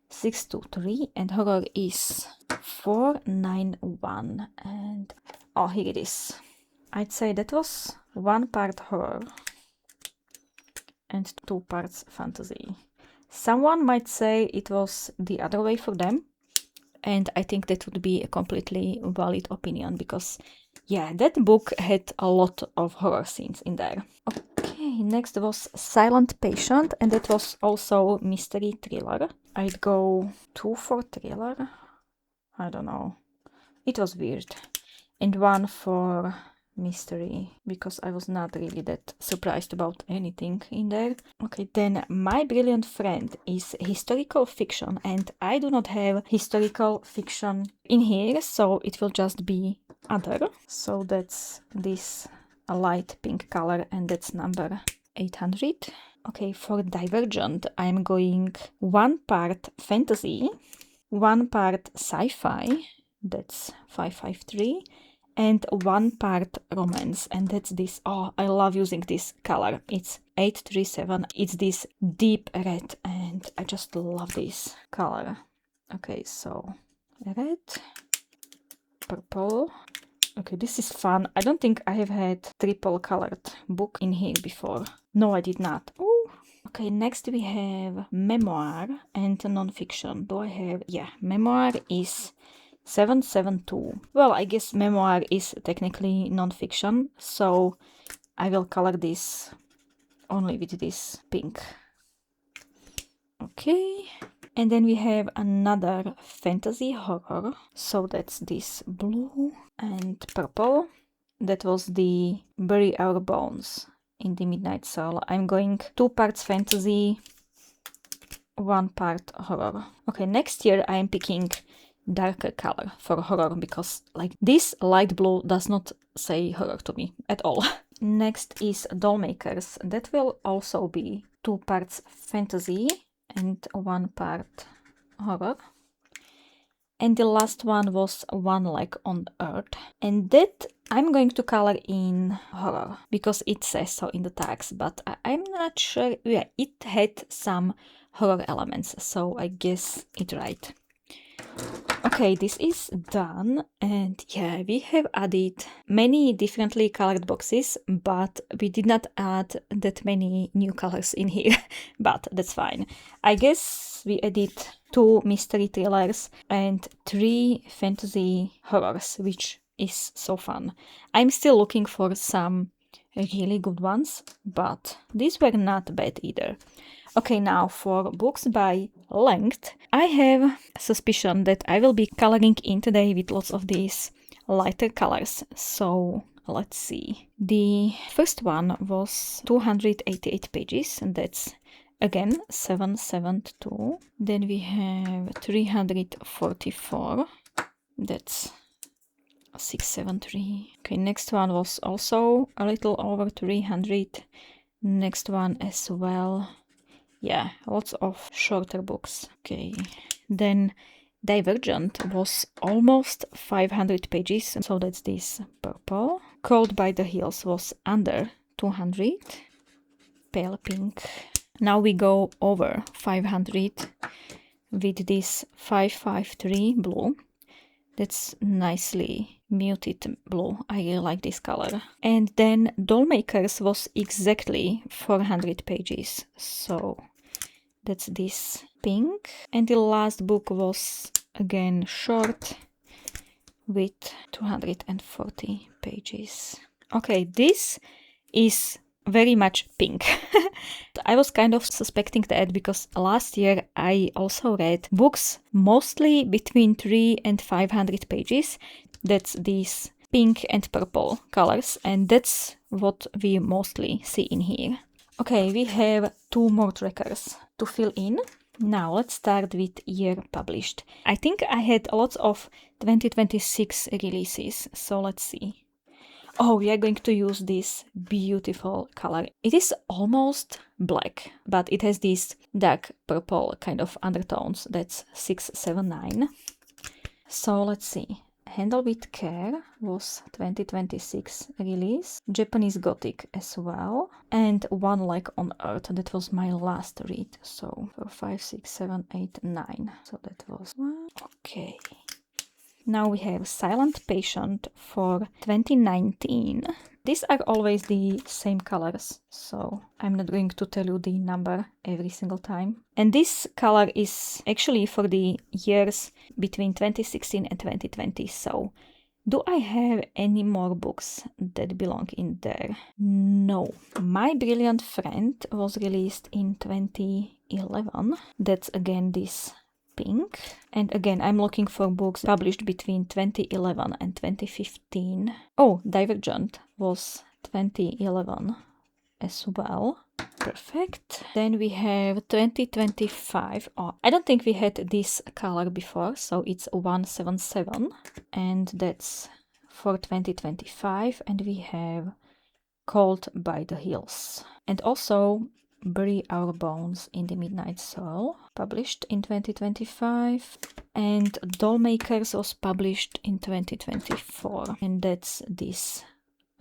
623 and horror is 491, and oh, here it is. I'd say that was 1 part horror and 2 parts fantasy. Someone might say it was the other way for them, and I think that would be a completely valid opinion because, yeah, that book had a lot of horror scenes in there. Okay, next was Silent Patient, and that was also mystery thriller. I'd go 2 for thriller. I don't know. It was weird. And 1 for mystery, because I was not really that surprised about anything in there. Okay, then My Brilliant Friend is historical fiction, and I do not have historical fiction in here, so it will just be other. So that's this light pink color, and that's number 800. Okay, for Divergent, I'm going 1 part fantasy, 1 part sci-fi, that's 553, and 1 part romance, and that's this. Oh, I love using this color. It's 837. It's this deep red, and I just love this color. Okay, so red, purple. Okay, this is fun. I don't think I have had triple colored book in here before. No, I did not. Ooh. Okay, next we have memoir and non-fiction. Do I have? Yeah, memoir is 772. Well, I guess memoir is technically non-fiction, so I will color this only with this pink. Okay, and then we have another fantasy horror, so that's this blue and purple. That was the Bury Our Bones in the Midnight Soul. I'm going 2 parts fantasy, 1 part horror. Okay, next year I am picking darker color for horror because like this light blue does not say horror to me at all. Next is Dollmakers. That will also be 2 parts fantasy and 1 part horror. And the last one was One Like on Earth, and that I'm going to color in horror because it says so in the tags, but I'm not sure. Yeah, it had some horror elements, so I guess it's right. Okay, this is done, and yeah, we have added many differently colored boxes, but we did not add that many new colors in here, but that's fine. I guess we added 2 mystery thrillers and 3 fantasy horrors, which is so fun. I'm still looking for some really good ones, but these were not bad either. Okay, now for books by length, I have suspicion that I will be coloring in today with lots of these lighter colors. So let's see. The first one was 288 pages, and that's again 772. Then we have 344. That's 673. Okay, next one was also a little over 300. Next one as well. Yeah, lots of shorter books. Okay, then Divergent was almost 500 pages, so that's this purple. Cold by the Hills was under 200. Pale pink. Now we go over 500 with this 553 blue. That's nicely muted blue. I really like this color. And then Dollmakers was exactly 400 pages. So that's this pink. And the last book was again short with 240 pages. Okay, this is very much pink. I was kind of suspecting that because last year I also read books mostly between 300 and 500 pages. That's these pink and purple colors, and that's what we mostly see in here. Okay, we have 2 more trackers to fill in. Now let's start with year published. I think I had lots of 2026 releases, so let's see. Oh, we are going to use this beautiful color. It is almost black, but it has these dark purple kind of undertones. That's 679. So let's see. Handle with Care was 2026 release. Japanese Gothic as well. And One Like on Earth. That was my last read. So 4, 5, 6, 7, 8, 9. So that was one. Okay. Now we have Silent Patient for 2019. These are always the same colors, so I'm not going to tell you the number every single time. And this color is actually for the years between 2016 and 2020, so do I have any more books that belong in there? No. My Brilliant Friend was released in 2011. That's again this pink. And again, I'm looking for books published between 2011 and 2015. Oh, Divergent was 2011 as well. Perfect. Then we have 2025. Oh, I don't think we had this color before, so it's 177. And that's for 2025. And we have Cold by the Hills. And also Bury Our Bones in the Midnight Soil, published in 2025. And Dollmakers was published in 2024. And that's this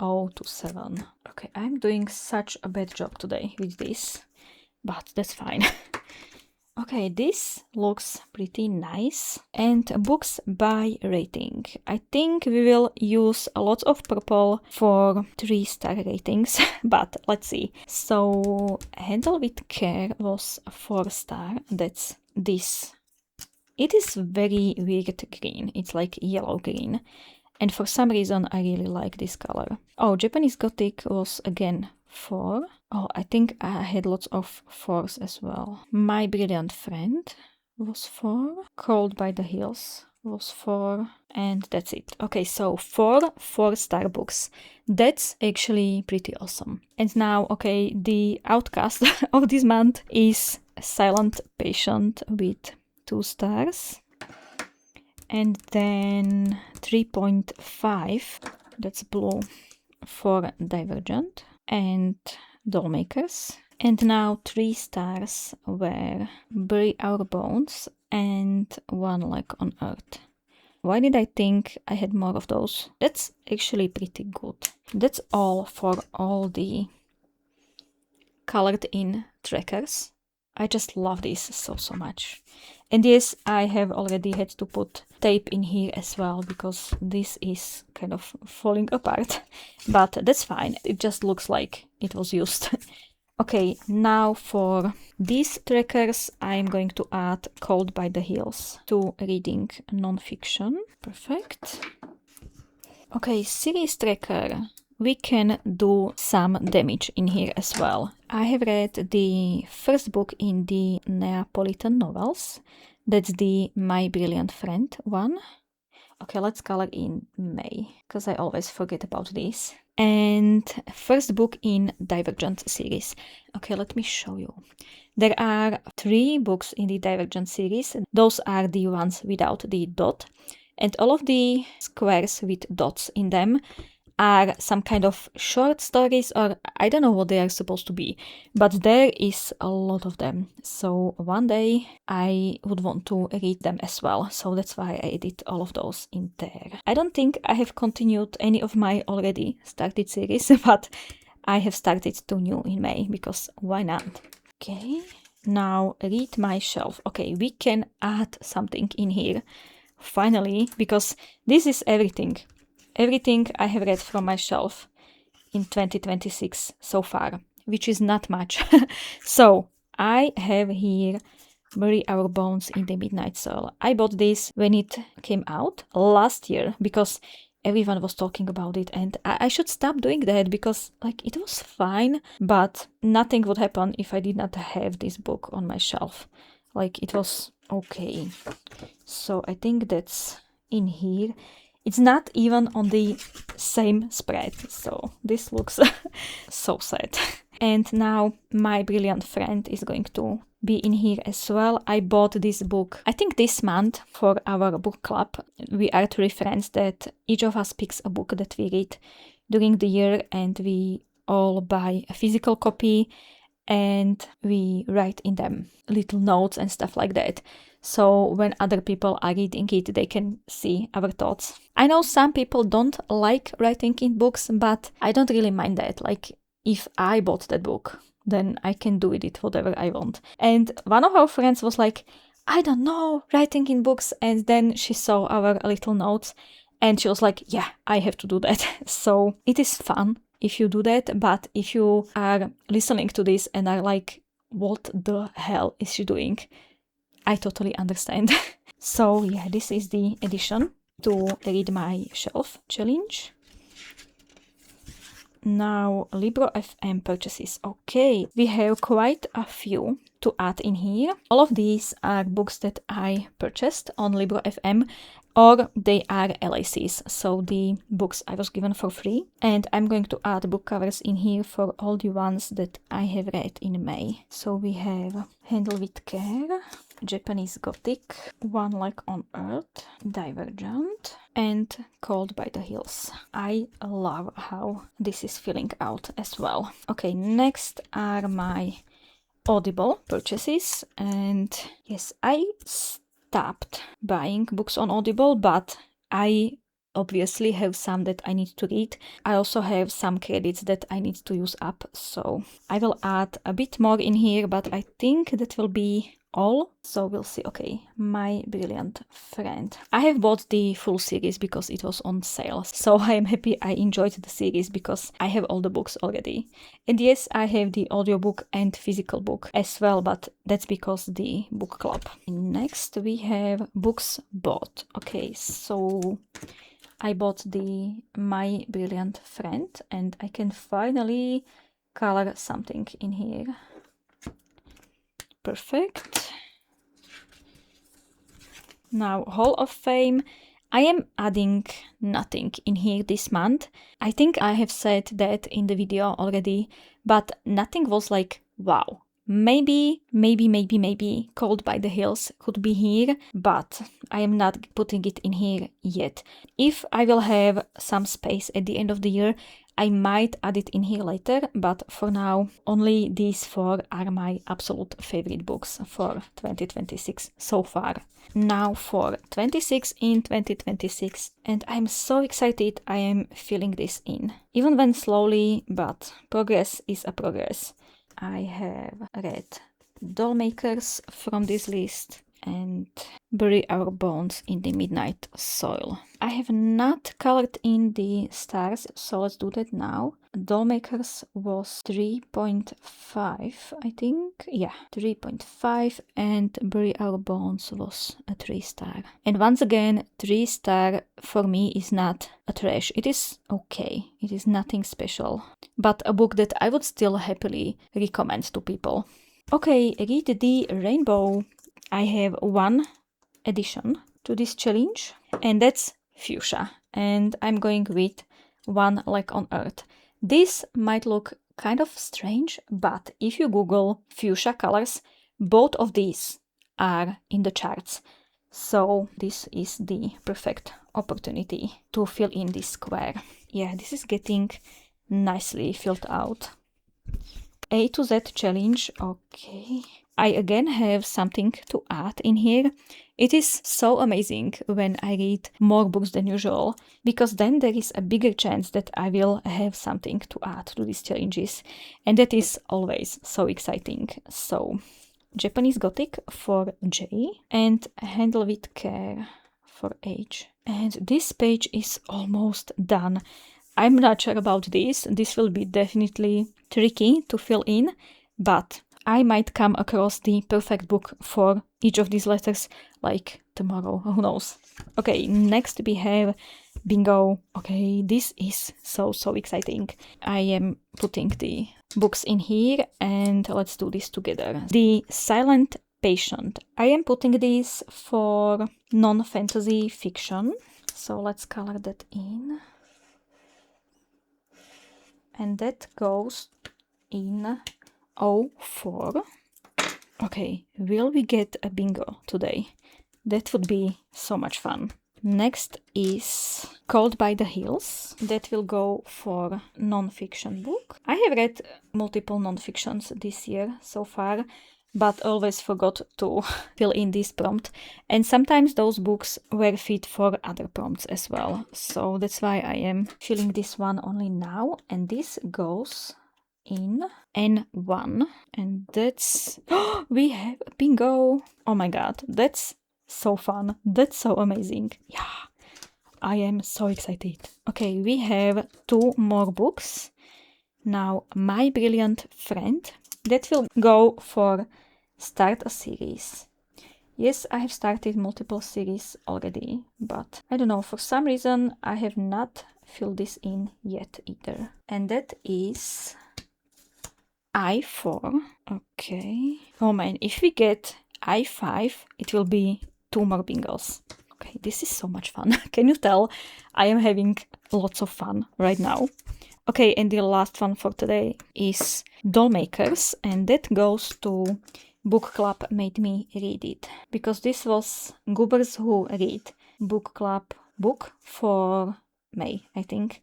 027. Okay, I'm doing such a bad job today with this, but that's fine. Okay, this looks pretty nice. And books by rating. I think we will use a lot of purple for 3-star ratings, but let's see. So Handle with Care was 4-star. That's this. It is very weird green. It's like yellow green. And for some reason I really like this color. Oh, Japanese Gothic was again 4. Oh, I think I had lots of 4s as well. My Brilliant Friend was 4. Cold by the Hills was 4. And that's it. Okay, so 4 4-star books. That's actually pretty awesome. And now, okay, the outcast of this month is Silent Patient with 2 stars. And then 3.5, that's blue, for Divergent and Dollmakers. And now 3 stars were Bury Our Bones and One Like on Earth. Why did I think I had more of those? That's actually pretty good. That's all for all the colored in trackers. I just love this so much. And yes, I have already had to put tape in here as well because this is kind of falling apart. But that's fine. It just looks like it was used. Okay, now for these trackers, I'm going to add Cold by the Hills to reading non-fiction. Perfect. Okay, series tracker we can do some damage in here as well. I have read the first book in the Neapolitan novels. That's the My Brilliant Friend one. Okay, let's color in May, because I always forget about this. And first book in Divergent series. Okay, let me show you. There are 3 books in the Divergent series. Those are the ones without the dot. And all of the squares with dots in them are some kind of short stories, or I don't know what they are supposed to be, but there is a lot of them. So one day I would want to read them as well. So that's why I added all of those in there. I don't think I have continued any of my already started series, but I have started 2 new in May, because why not? Okay, now read my shelf. Okay, we can add something in here. Finally, because this is everything I have read from my shelf in 2026 so far, which is not much. So I have here Bury Our Bones in the Midnight Soil. I bought this when it came out last year because everyone was talking about it, and I should stop doing that because like it was fine, but nothing would happen if I did not have this book on my shelf. Like it was okay. So I think that's in here. It's not even on the same spread, so this looks so sad. And now My Brilliant Friend is going to be in here as well. I bought this book, I think this month, for our book club. We are 3 friends that each of us picks a book that we read during the year, and we all buy a physical copy and we write in them little notes and stuff like that. So when other people are reading it, they can see our thoughts. I know some people don't like writing in books, but I don't really mind that. Like, if I bought that book, then I can do with it whatever I want. And one of our friends was like, I don't know, writing in books. And then she saw our little notes and she was like, yeah, I have to do that. So it is fun if you do that, but if you are listening to this and are like, what the hell is she doing? I totally understand. So yeah, this is the addition to Read My Shelf challenge. Now, Libro FM purchases. Okay, we have quite a few to add in here. All of these are books that I purchased on Libro FM, or they are LACs, so the books I was given for free. And I'm going to add book covers in here for all the ones that I have read in May. So we have Handle with Care, Japanese Gothic, One Like on Earth, Divergent, and Cold by the Hills. I love how this is filling out as well. Okay, next are my Audible purchases, and yes, I stopped buying books on Audible, but I obviously have some that I need to read. I also have some credits that I need to use up, so I will add a bit more in here, but I think that will be all. So we'll see. Okay, My Brilliant Friend. I have bought the full series because it was on sale. So I am happy I enjoyed the series because I have all the books already. And yes, I have the audiobook and physical book as well, but that's because the book club. Next we have books bought. Okay, so I bought the My Brilliant Friend and I can finally color something in here. Perfect. Now, Hall of Fame. I am adding nothing in here this month. I think I have said that in the video already, but nothing was like, wow. Maybe Cold by the Hills could be here, but I am not putting it in here yet. If I will have some space at the end of the year, I might add it in here later, but for now, only these 4 are my absolute favorite books for 2026 so far. Now for 26 in 2026, and I'm so excited I am filling this in. Even when slowly, but progress is a progress. I have read Dollmakers from this list, and Bury Our Bones in the Midnight Soil. I have not colored in the stars, so let's do that now. Dollmakers was 3.5, I think. Yeah, 3.5, and Bury Our Bones was a 3-star. And once again, 3-star for me is not a trash. It is okay. It is nothing special, but a book that I would still happily recommend to people. Okay, read the Rainbow. I have one addition to this challenge, and that's fuchsia, and I'm going with One Leg on Earth. This might look kind of strange, but if you Google fuchsia colors, both of these are in the charts, so this is the perfect opportunity to fill in this square. Yeah, this is getting nicely filled out. A to Z challenge. Okay, I again have something to add in here. It is so amazing when I read more books than usual, because then there is a bigger chance that I will have something to add to these challenges, and that is always so exciting. So, Japanese Gothic for J, and Handle with Care for H. And this page is almost done. I'm not sure about this. This will be definitely tricky to fill in, but I might come across the perfect book for each of these letters, like tomorrow, who knows. Okay, next we have Bingo. Okay, this is so exciting. I am putting the books in here, and let's do this together. The Silent Patient. I am putting this for non-fantasy fiction, so let's color that in. And that goes in 04. Okay, will we get a bingo today? That would be so much fun. Next is Cold by the Hills. That will go for non-fiction book. I have read multiple non-fictions this year so far, but always forgot to fill in this prompt. And sometimes those books were fit for other prompts as well. So that's why I am filling this one only now. And this goes in N1. And that's... we have a bingo! Oh my god, that's so fun. That's so amazing. Yeah, I am so excited. Okay, we have 2 more books. Now, My Brilliant Friend. That will go for Start a Series. Yes, I have started multiple series already, but I don't know, for some reason I have not filled this in yet either. And that is I4. Okay. Oh man, if we get I5, it will be 2 more bingos. Okay, this is so much fun. Can you tell? I am having lots of fun right now. Okay, and the last one for today is Dollmakers, and that goes to Book Club Made Me Read It, because this was Goobers Who Read book club book for May, I think,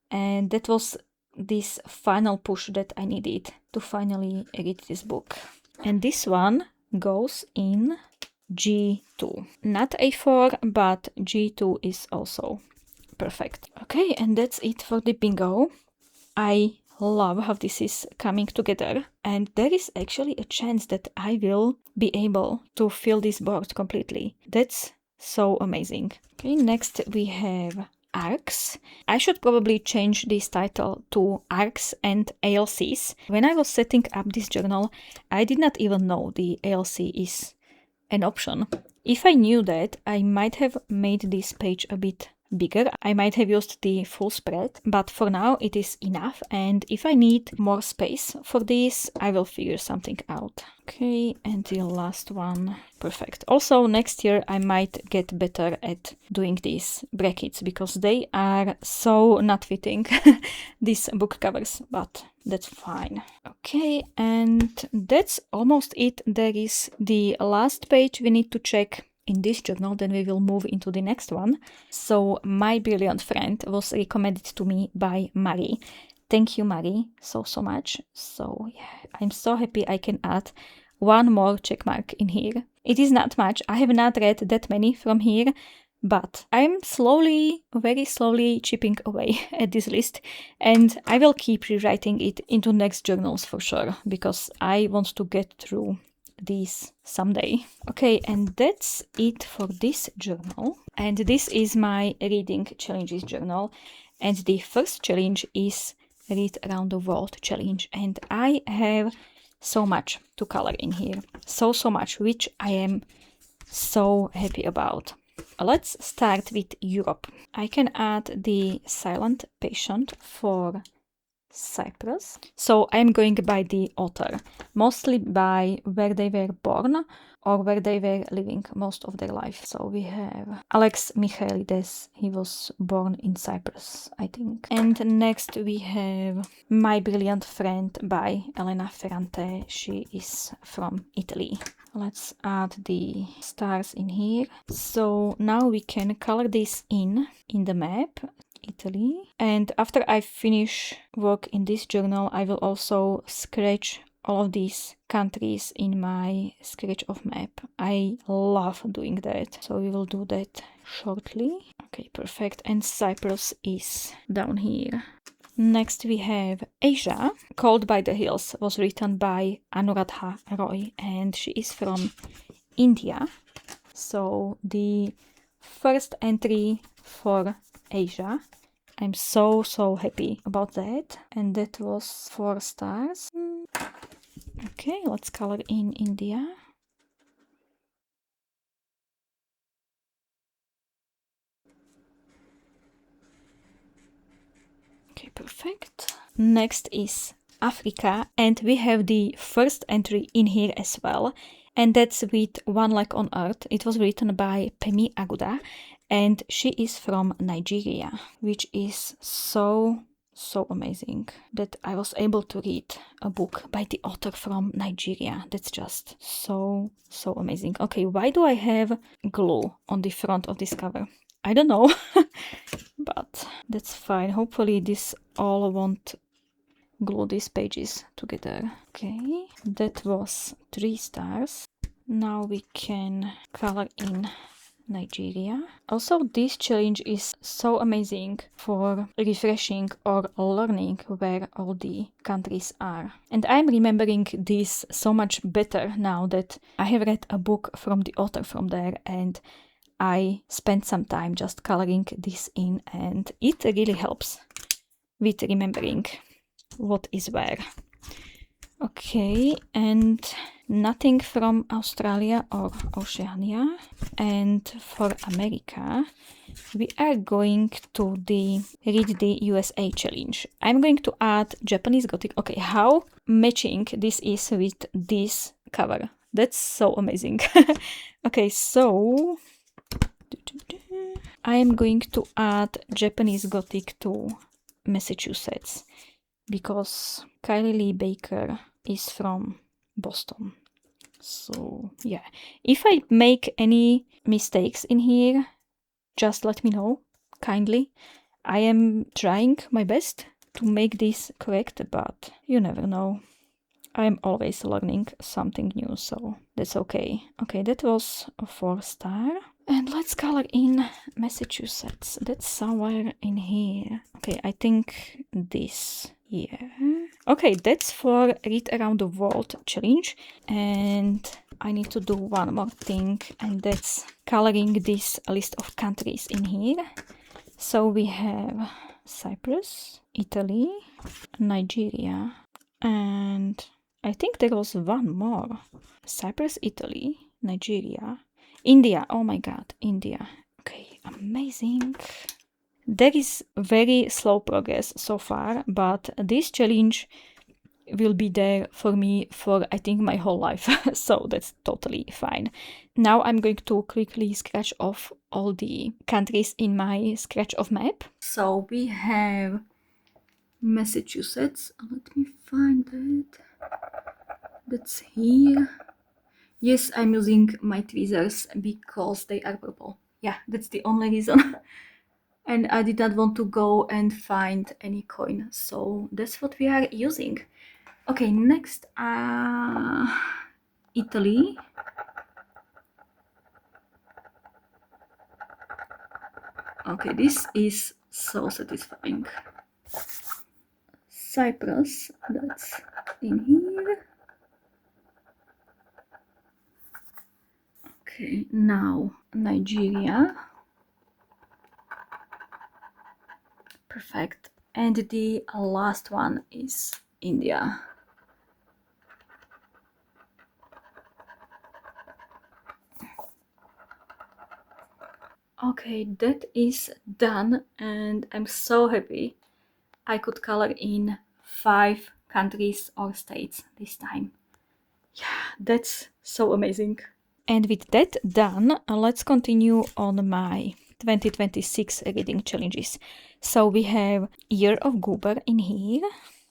and that was this final push that I needed to finally read this book. And this one goes in G2. Not A4, but G2 is also perfect. Okay, and that's it for the bingo. I love how this is coming together, and there is actually a chance that I will be able to fill this board completely. That's so amazing. Okay, next we have arcs. I should probably change this title to arcs and ALCs. When I was setting up this journal, I did not even know the ALC is an option. If I knew that, I might have made this page a bit bigger. I might have used the full spread, but for now it is enough, and if I need more space for this, I will figure something out. Okay, and the last one. Perfect. Also, next year I might get better at doing these brackets, because they are so not fitting these book covers, but that's fine. Okay, and that's almost it. There is the last page we need to check in this journal, then we will move into the next one. So, My Brilliant Friend was recommended to me by Mari. Thank you, Mari, so much. So, yeah, I'm so happy I can add one more checkmark in here. It is not much. I have not read that many from here, but I'm very slowly chipping away at this list, and I will keep rewriting it into next journals for sure, because I want to get through these someday. Okay, and that's it for this journal. And this is my reading challenges journal. And the first challenge is Read Around the World challenge. And I have so much to color in here. So much, which I am so happy about. Let's start with Europe. I can add the Silent Patient for Cyprus. So I'm going by the author, mostly by where they were born or where they were living most of their life. So we have Alex Michaelides. He was born in Cyprus, I think. And next we have My Brilliant Friend by Elena Ferrante. She is from Italy. Let's add the stars in here. So now we can color this in the map. Italy. And after I finish work in this journal, I will also scratch all of these countries in my sketch of map. I love doing that, so we will do that shortly. Okay, perfect. And Cyprus is down here. Next we have Asia. Called by the Hills was written by Anuradha Roy, and she is from India. So the first entry for Asia. I'm so happy about that. And that was 4 stars. Okay, let's color in India. Okay, perfect. Next is Africa, and we have the first entry in here as well. And that's with One Like on Earth. It was written by Pemi Aguda, and she is from Nigeria, which is so amazing that I was able to read a book by the author from Nigeria. That's just so amazing. Okay, why do I have glue on the front of this cover? I don't know, but that's fine. Hopefully this all won't glue these pages together. Okay, that was 3 stars. Now we can color in Nigeria. Also, this challenge is so amazing for refreshing or learning where all the countries are. And I'm remembering this so much better now that I have read a book from the author from there, and I spent some time just coloring this in, and it really helps with remembering what is where. Okay, and nothing from Australia or Oceania. And for America, we are going to read the USA challenge. I'm going to add Japanese Gothic. Okay, how matching this is with this cover. That's so amazing. Okay, so I am going to add Japanese Gothic to Massachusetts because Kylie Lee Baker is from Boston. So yeah, if I make any mistakes in here, just let me know kindly. I am trying my best to make this correct, but you never know. I'm always learning something new, so that's okay. Okay, that was a 4 star. And let's color in Massachusetts. That's somewhere in here. Okay, I think this here. Okay, that's for Read Around the World challenge. And I need to do one more thing, and that's coloring this list of countries in here. So we have Cyprus, Italy, Nigeria, and I think there was one more. Cyprus, Italy, Nigeria, India. Oh my god, India. Okay, amazing. There is very slow progress so far, but this challenge will be there for me for I think my whole life, so that's totally fine. Now I'm going to quickly scratch off all the countries in my sketch of map. So we have Massachusetts. Let me find it. That's here. Yes, I'm using my tweezers because they are purple. Yeah, that's the only reason. And I did not want to go and find any coin, so that's what we are using. Okay, next, Italy. Okay, this is so satisfying. Cyprus, that's in here. Okay, now Nigeria. Perfect. And the last one is India. Okay, that is done, and I'm so happy I could color in 5 countries or states this time. Yeah, that's so amazing. And with that done, let's continue on my 2026 reading challenges. So we have Year of Goober in here.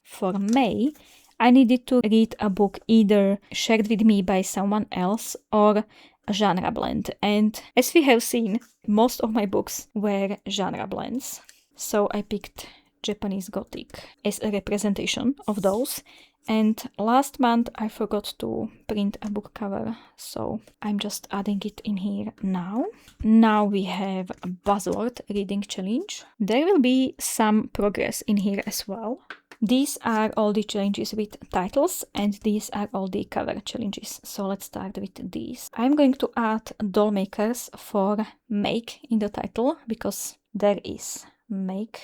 For May, I needed to read a book either shared with me by someone else or a genre blend. And as we have seen, most of my books were genre blends. So I picked Japanese Gothic as a representation of those. And last month I forgot to print a book cover, so I'm just adding it in here now. Now we have a buzzword reading challenge. There will be some progress in here as well. These are all the challenges with titles, and these are all the cover challenges. So let's start with these. I'm going to add Dollmakers for make in the title, because there is make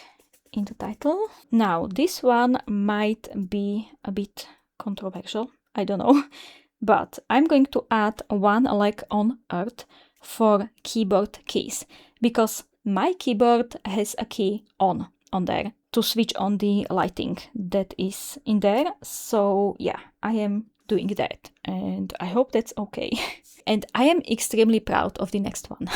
in the title. Now, this one might be a bit controversial, I don't know, but I'm going to add one like on Earth for keyboard keys, because my keyboard has a key on there to switch on the lighting that is in there. So yeah, I am doing that, and I hope that's okay. And I am extremely proud of the next one.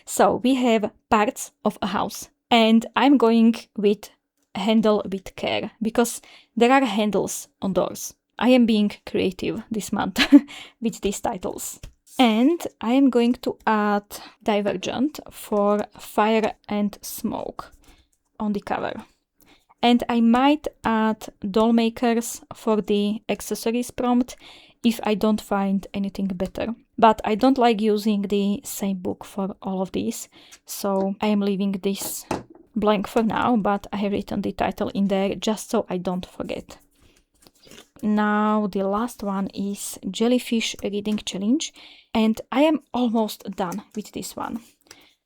So we have parts of a house, and I'm going with handle with care, because there are handles on doors. I am being creative this month with these titles. And I am going to add Divergent for fire and smoke on the cover. And I might add Dollmakers for the accessories prompt if I don't find anything better. But I don't like using the same book for all of these, so I am leaving this blank for now, but I have written the title in there just so I don't forget. Now the last one is Jellyfish Reading Challenge, and I am almost done with this one.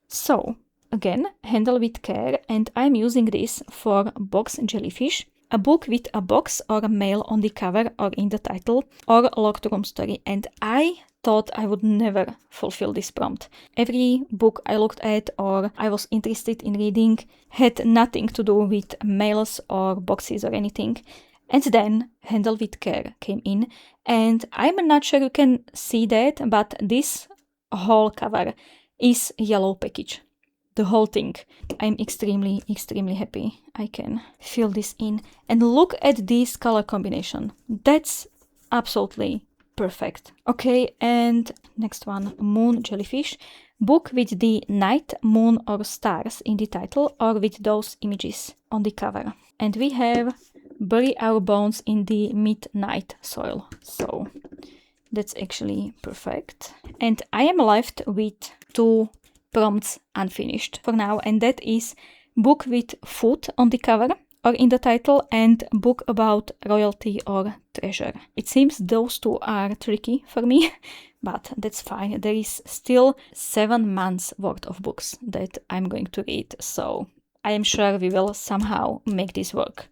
So again, handle with care, and I'm using this for Box Jellyfish, a book with a box or a mail on the cover or in the title, or a locked room story, and I thought I would never fulfill this prompt. Every book I looked at or I was interested in reading had nothing to do with mails or boxes or anything. And then Handle with Care came in, and I'm not sure you can see that, but this whole cover is yellow package. The whole thing. I'm extremely happy I can fill this in. And look at this color combination. That's absolutely perfect. Okay, and next one, Moon Jellyfish. Book with the night, moon or stars in the title, or with those images on the cover. And we have Bury Our Bones in the Midnight Soil. So that's actually perfect. And I am left with 2 prompts unfinished for now, and that is book with food on the cover or in the title, and book about royalty or treasure. It seems those 2 are tricky for me, but that's fine. There is still 7 months worth of books that I'm going to read, so I am sure we will somehow make this work.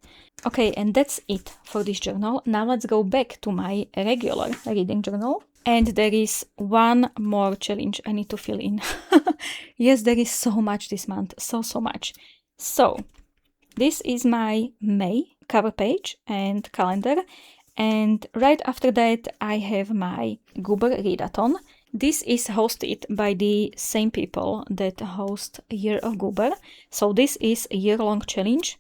Okay, and that's it for this journal. Now let's go back to my regular reading journal. And there is one more challenge I need to fill in. Yes, there is so much this month, so much. So, this is my May cover page and calendar. And right after that, I have my Goober Readathon. This is hosted by the same people that host Year of Goober. So this is a year-long challenge.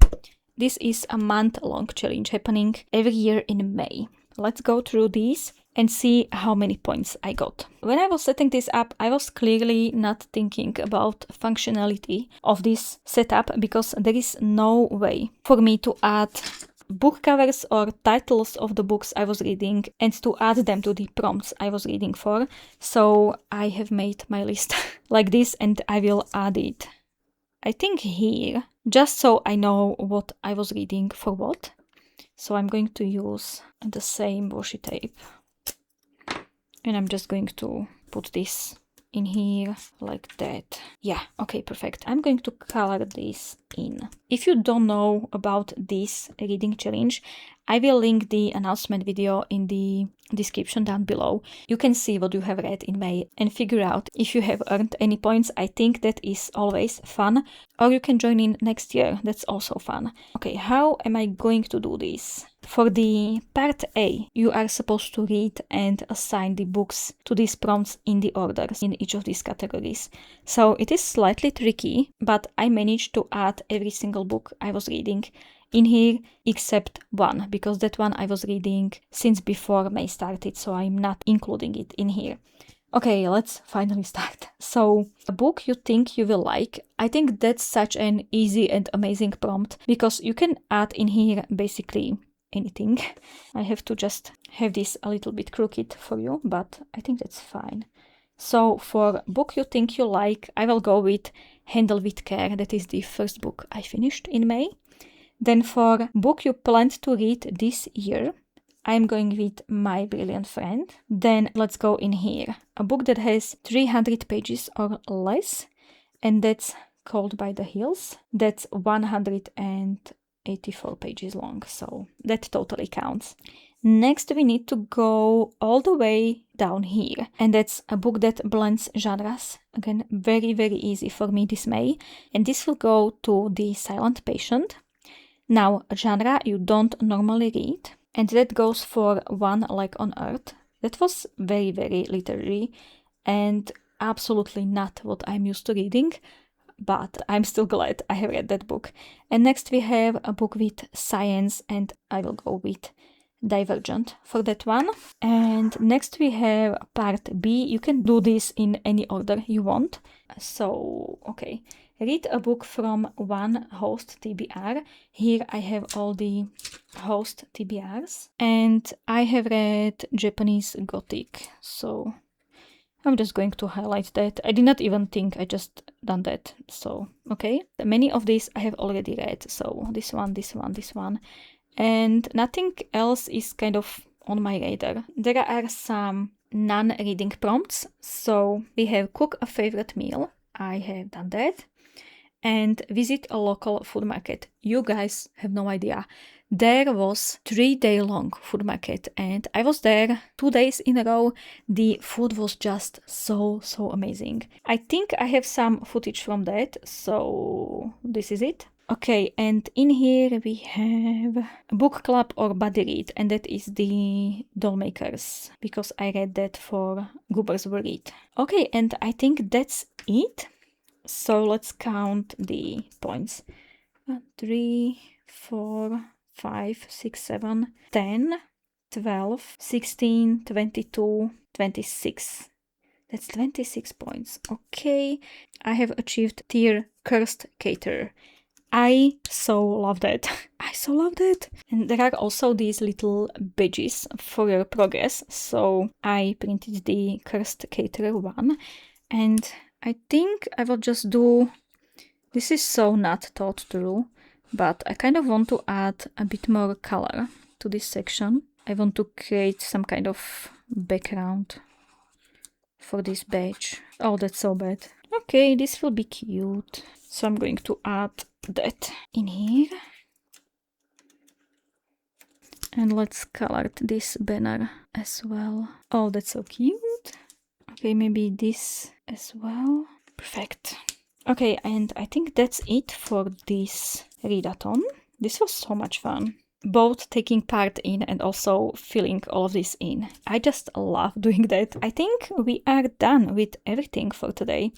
This is a month-long challenge happening every year in May. Let's go through these and see how many points I got. When I was setting this up, I was clearly not thinking about functionality of this setup, because there is no way for me to add book covers or titles of the books I was reading and to add them to the prompts I was reading for. So I have made my list like this, and I will add it, I think, here, just so I know what I was reading for what. So I'm going to use the same washi tape, and I'm just going to put this in here like that. Yeah, okay, perfect. I'm going to color this in. If you don't know about this reading challenge, I will link the announcement video in the description down below. You can see what you have read in May and figure out if you have earned any points. I think that is always fun. Or you can join in next year. That's also fun. Okay, how am I going to do this? For the part A, you are supposed to read and assign the books to these prompts in the orders in each of these categories. So it is slightly tricky, but I managed to add every single book I was reading in here except one, because that one I was reading since before May started, so I'm not including it in here. Okay, let's finally start. So, a book you think you will like. I think that's such an easy and amazing prompt, because you can add in here basically anything. I have to just have this a little bit crooked for you, but I think that's fine. So for book you think you like, I will go with Handle with Care. That is the first book I finished in May. Then for book you planned to read this year, I'm going with My Brilliant Friend. Then let's go in here. A book that has 300 pages or less, and that's Called by the Hills. That's 184 pages long, so that totally counts. Next we need to go all the way down here, and that's a book that blends genres. Again, very, very easy for me this May, and this will go to The Silent Patient. Now, a genre you don't normally read, and that goes for One Like on Earth. That was very, very literary and absolutely not what I'm used to reading, but I'm still glad I have read that book. And next we have a book with science, and I will go with Divergent for that one. And next we have part B. You can do this in any order you want. So, okay. Read a book from one host TBR. Here I have all the host TBRs. And I have read Japanese Gothic. So I'm just going to highlight that. I did not even think, I just done that. So, okay. Many of these I have already read. So this one, this one, this one. And nothing else is kind of on my radar. There are some non-reading prompts. So we have Cook a Favorite Meal. I have done that. And visit a local food market. You guys have no idea. There was 3-day long food market, and I was there 2 days in a row. The food was just so amazing. I think I have some footage from that, so this is it. Okay, and in here we have a book club or buddy read, and that is the Dollmakers, because I read that for Goobers Will Read. Okay, and I think that's it. So let's count the points. 3, 4, 5, 6, 7, 10, 12, 16, 22, 26. That's 26 points. Okay, I have achieved tier Cursed Caterer. I so love that. I so love that. And there are also these little badges for your progress. So I printed the Cursed Caterer one, and I think I will just do, this is so not thought through, but I kind of want to add a bit more color to this section. I want to create some kind of background for this badge. Oh, that's so bad. Okay, this will be cute. So I'm going to add that in here. And let's color this banner as well. Oh, that's so cute. Okay, maybe this as well. Perfect. Okay, and I think that's it for this readathon. This was so much fun. Both taking part in and also filling all of this in. I just love doing that. I think we are done with everything for today.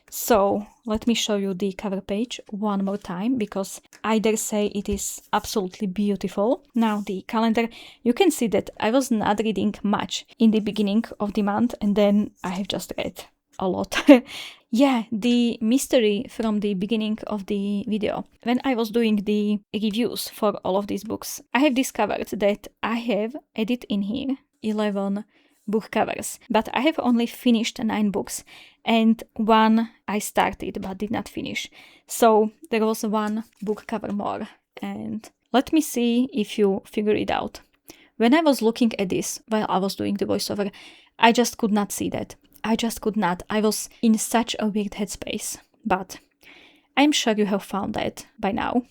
So let me show you the cover page one more time, because I dare say it is absolutely beautiful. Now the calendar, you can see that I was not reading much in the beginning of the month, and then I have just read a lot. Yeah, the mystery from the beginning of the video. When I was doing the reviews for all of these books, I have discovered that I have added in here 11 book covers, but I have only finished 9 books, and one I started but did not finish. So there was one book cover more, and let me see if you figure it out. When I was looking at this while I was doing the voiceover, I just could not see that. I just could not. I was in such a weird headspace, but I'm sure you have found that by now.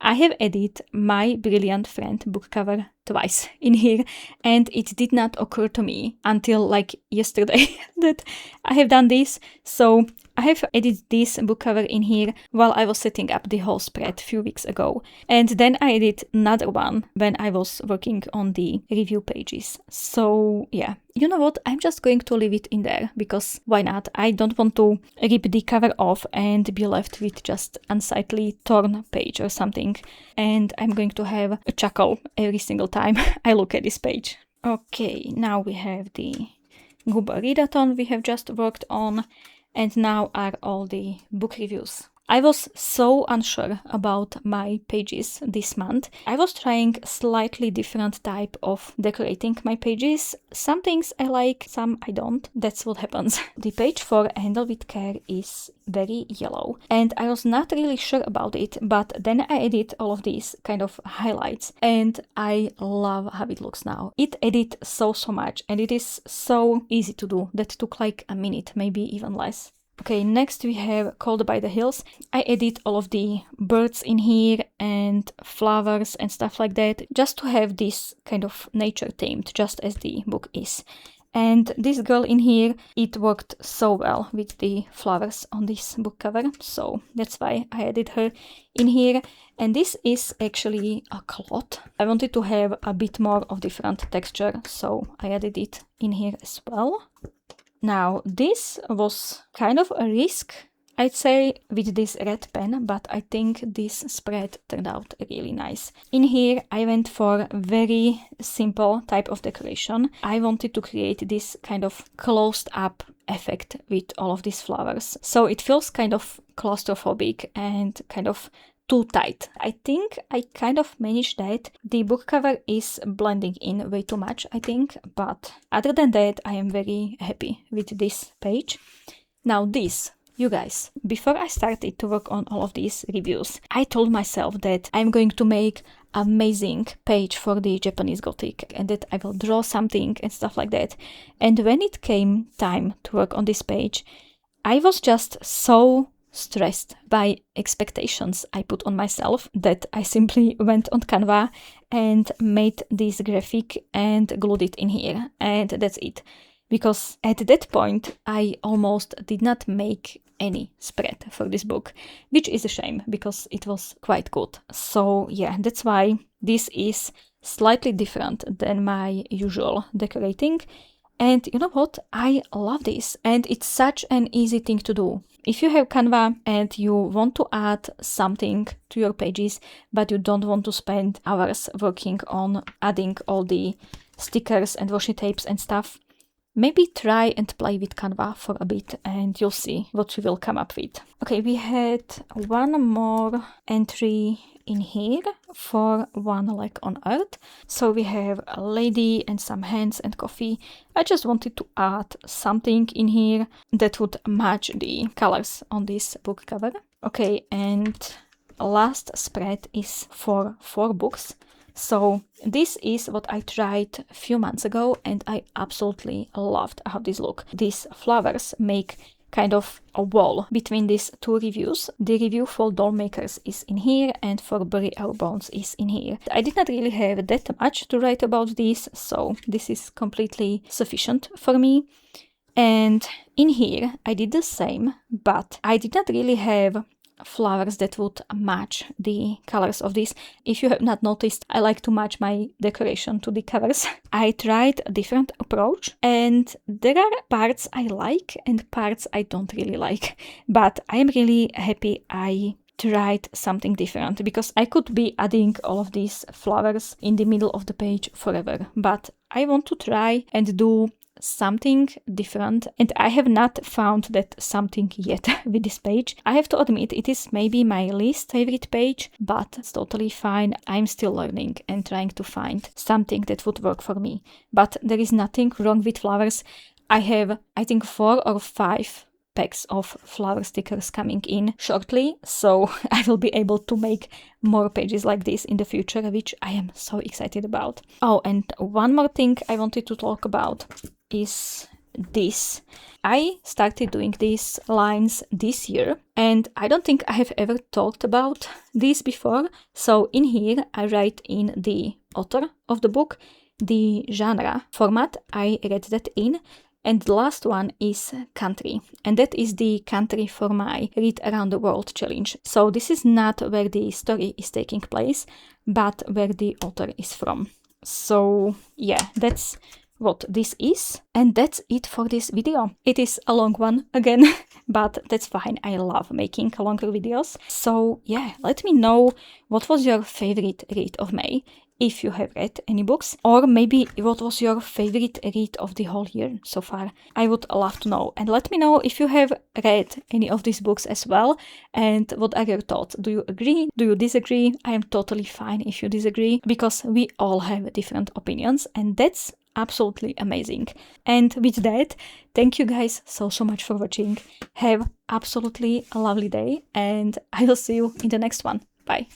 I have added My Brilliant Friend book cover twice in here, and it did not occur to me until like yesterday that I have done this. So I have added this book cover in here while I was setting up the whole spread a few weeks ago. And then I added another one when I was working on the review pages. So yeah, you know what? I'm just going to leave it in there because why not? I don't want to rip the cover off and be left with just unsightly torn page or something. And I'm going to have a chuckle every single time I look at this page. Okay, now we have the Goober readathon we have just worked on. And now are all the book reviews. I was so unsure about my pages this month. I was trying slightly different type of decorating my pages. Some things I like, some I don't. That's what happens. The page for Handle with Care is very yellow, and I was not really sure about it, but then I added all of these kind of highlights, and I love how it looks now. It added so much, and it is so easy to do. That took like a minute, maybe even less. Okay, next we have Cold by the Hills. I added all of the birds in here and flowers and stuff like that, just to have this kind of nature themed, just as the book is. And this girl in here, it worked so well with the flowers on this book cover, so that's why I added her in here. And this is actually a cloth. I wanted to have a bit more of different texture, so I added it in here as well. Now, this was kind of a risk, I'd say, with this red pen, but I think this spread turned out really nice. In here, I went for a very simple type of decoration. I wanted to create this kind of closed up effect with all of these flowers. So it feels kind of claustrophobic and kind of too tight. I think I kind of managed that. The book cover is blending in way too much, I think, but other than that, I am very happy with this page. Now this, you guys, before I started to work on all of these reviews, I told myself that I'm going to make amazing page for the Japanese Gothic and that I will draw something and stuff like that. And when it came time to work on this page, I was just so stressed by expectations I put on myself that I simply went on Canva and made this graphic and glued it in here, and that's it. Because at that point I almost did not make any spread for this book, which is a shame because it was quite good. So yeah, that's why this is slightly different than my usual decorating. And you know what? I love this, and it's such an easy thing to do. If you have Canva and you want to add something to your pages, but you don't want to spend hours working on adding all the stickers and washi tapes and stuff, maybe try and play with Canva for a bit and you'll see what you will come up with. Okay, we had one more entry in here for One Leg on Earth. So we have a lady and some hands and coffee. I just wanted to add something in here that would match the colors on this book cover. Okay, and last spread is for 4 books. So this is what I tried a few months ago and I absolutely loved how these look. These flowers make kind of a wall between these 2 reviews. The review for Dollmakers is in here and for Bury Our Bones is in here. I did not really have that much to write about these, so this is completely sufficient for me. And in here I did the same, but I did not really have flowers that would match the colors of this. If you have not noticed, I like to match my decoration to the covers. I tried a different approach and there are parts I like and parts I don't really like, but I am really happy I tried something different because I could be adding all of these flowers in the middle of the page forever, but I want to try and do something different, and I have not found that something yet with this page. I have to admit it is maybe my least favorite page, but it's totally fine. I'm still learning and trying to find something that would work for me. But there is nothing wrong with flowers. I have, I think, 4 or 5 packs of flower stickers coming in shortly, so I will be able to make more pages like this in the future, which I am so excited about. Oh, and one more thing I wanted to talk about is this. I started doing these lines this year, and I don't think I have ever talked about this before. So in here, I write in the author of the book, the genre format I read that in, and the last one is country, and that is the country for my Read Around the World challenge. So this is not where the story is taking place, but where the author is from. So yeah, that's what this is, and that's it for this video. It is a long one again, but that's fine. I love making longer videos. So yeah, let me know what was your favorite read of May, if you have read any books, or maybe what was your favorite read of the whole year so far. I would love to know, and let me know if you have read any of these books as well, and what are your thoughts. Do you agree? Do you disagree? I am totally fine if you disagree, because we all have different opinions, and that's absolutely amazing. And with that, thank you guys so much for watching. Have absolutely a lovely day, and I will see you in the next one. Bye.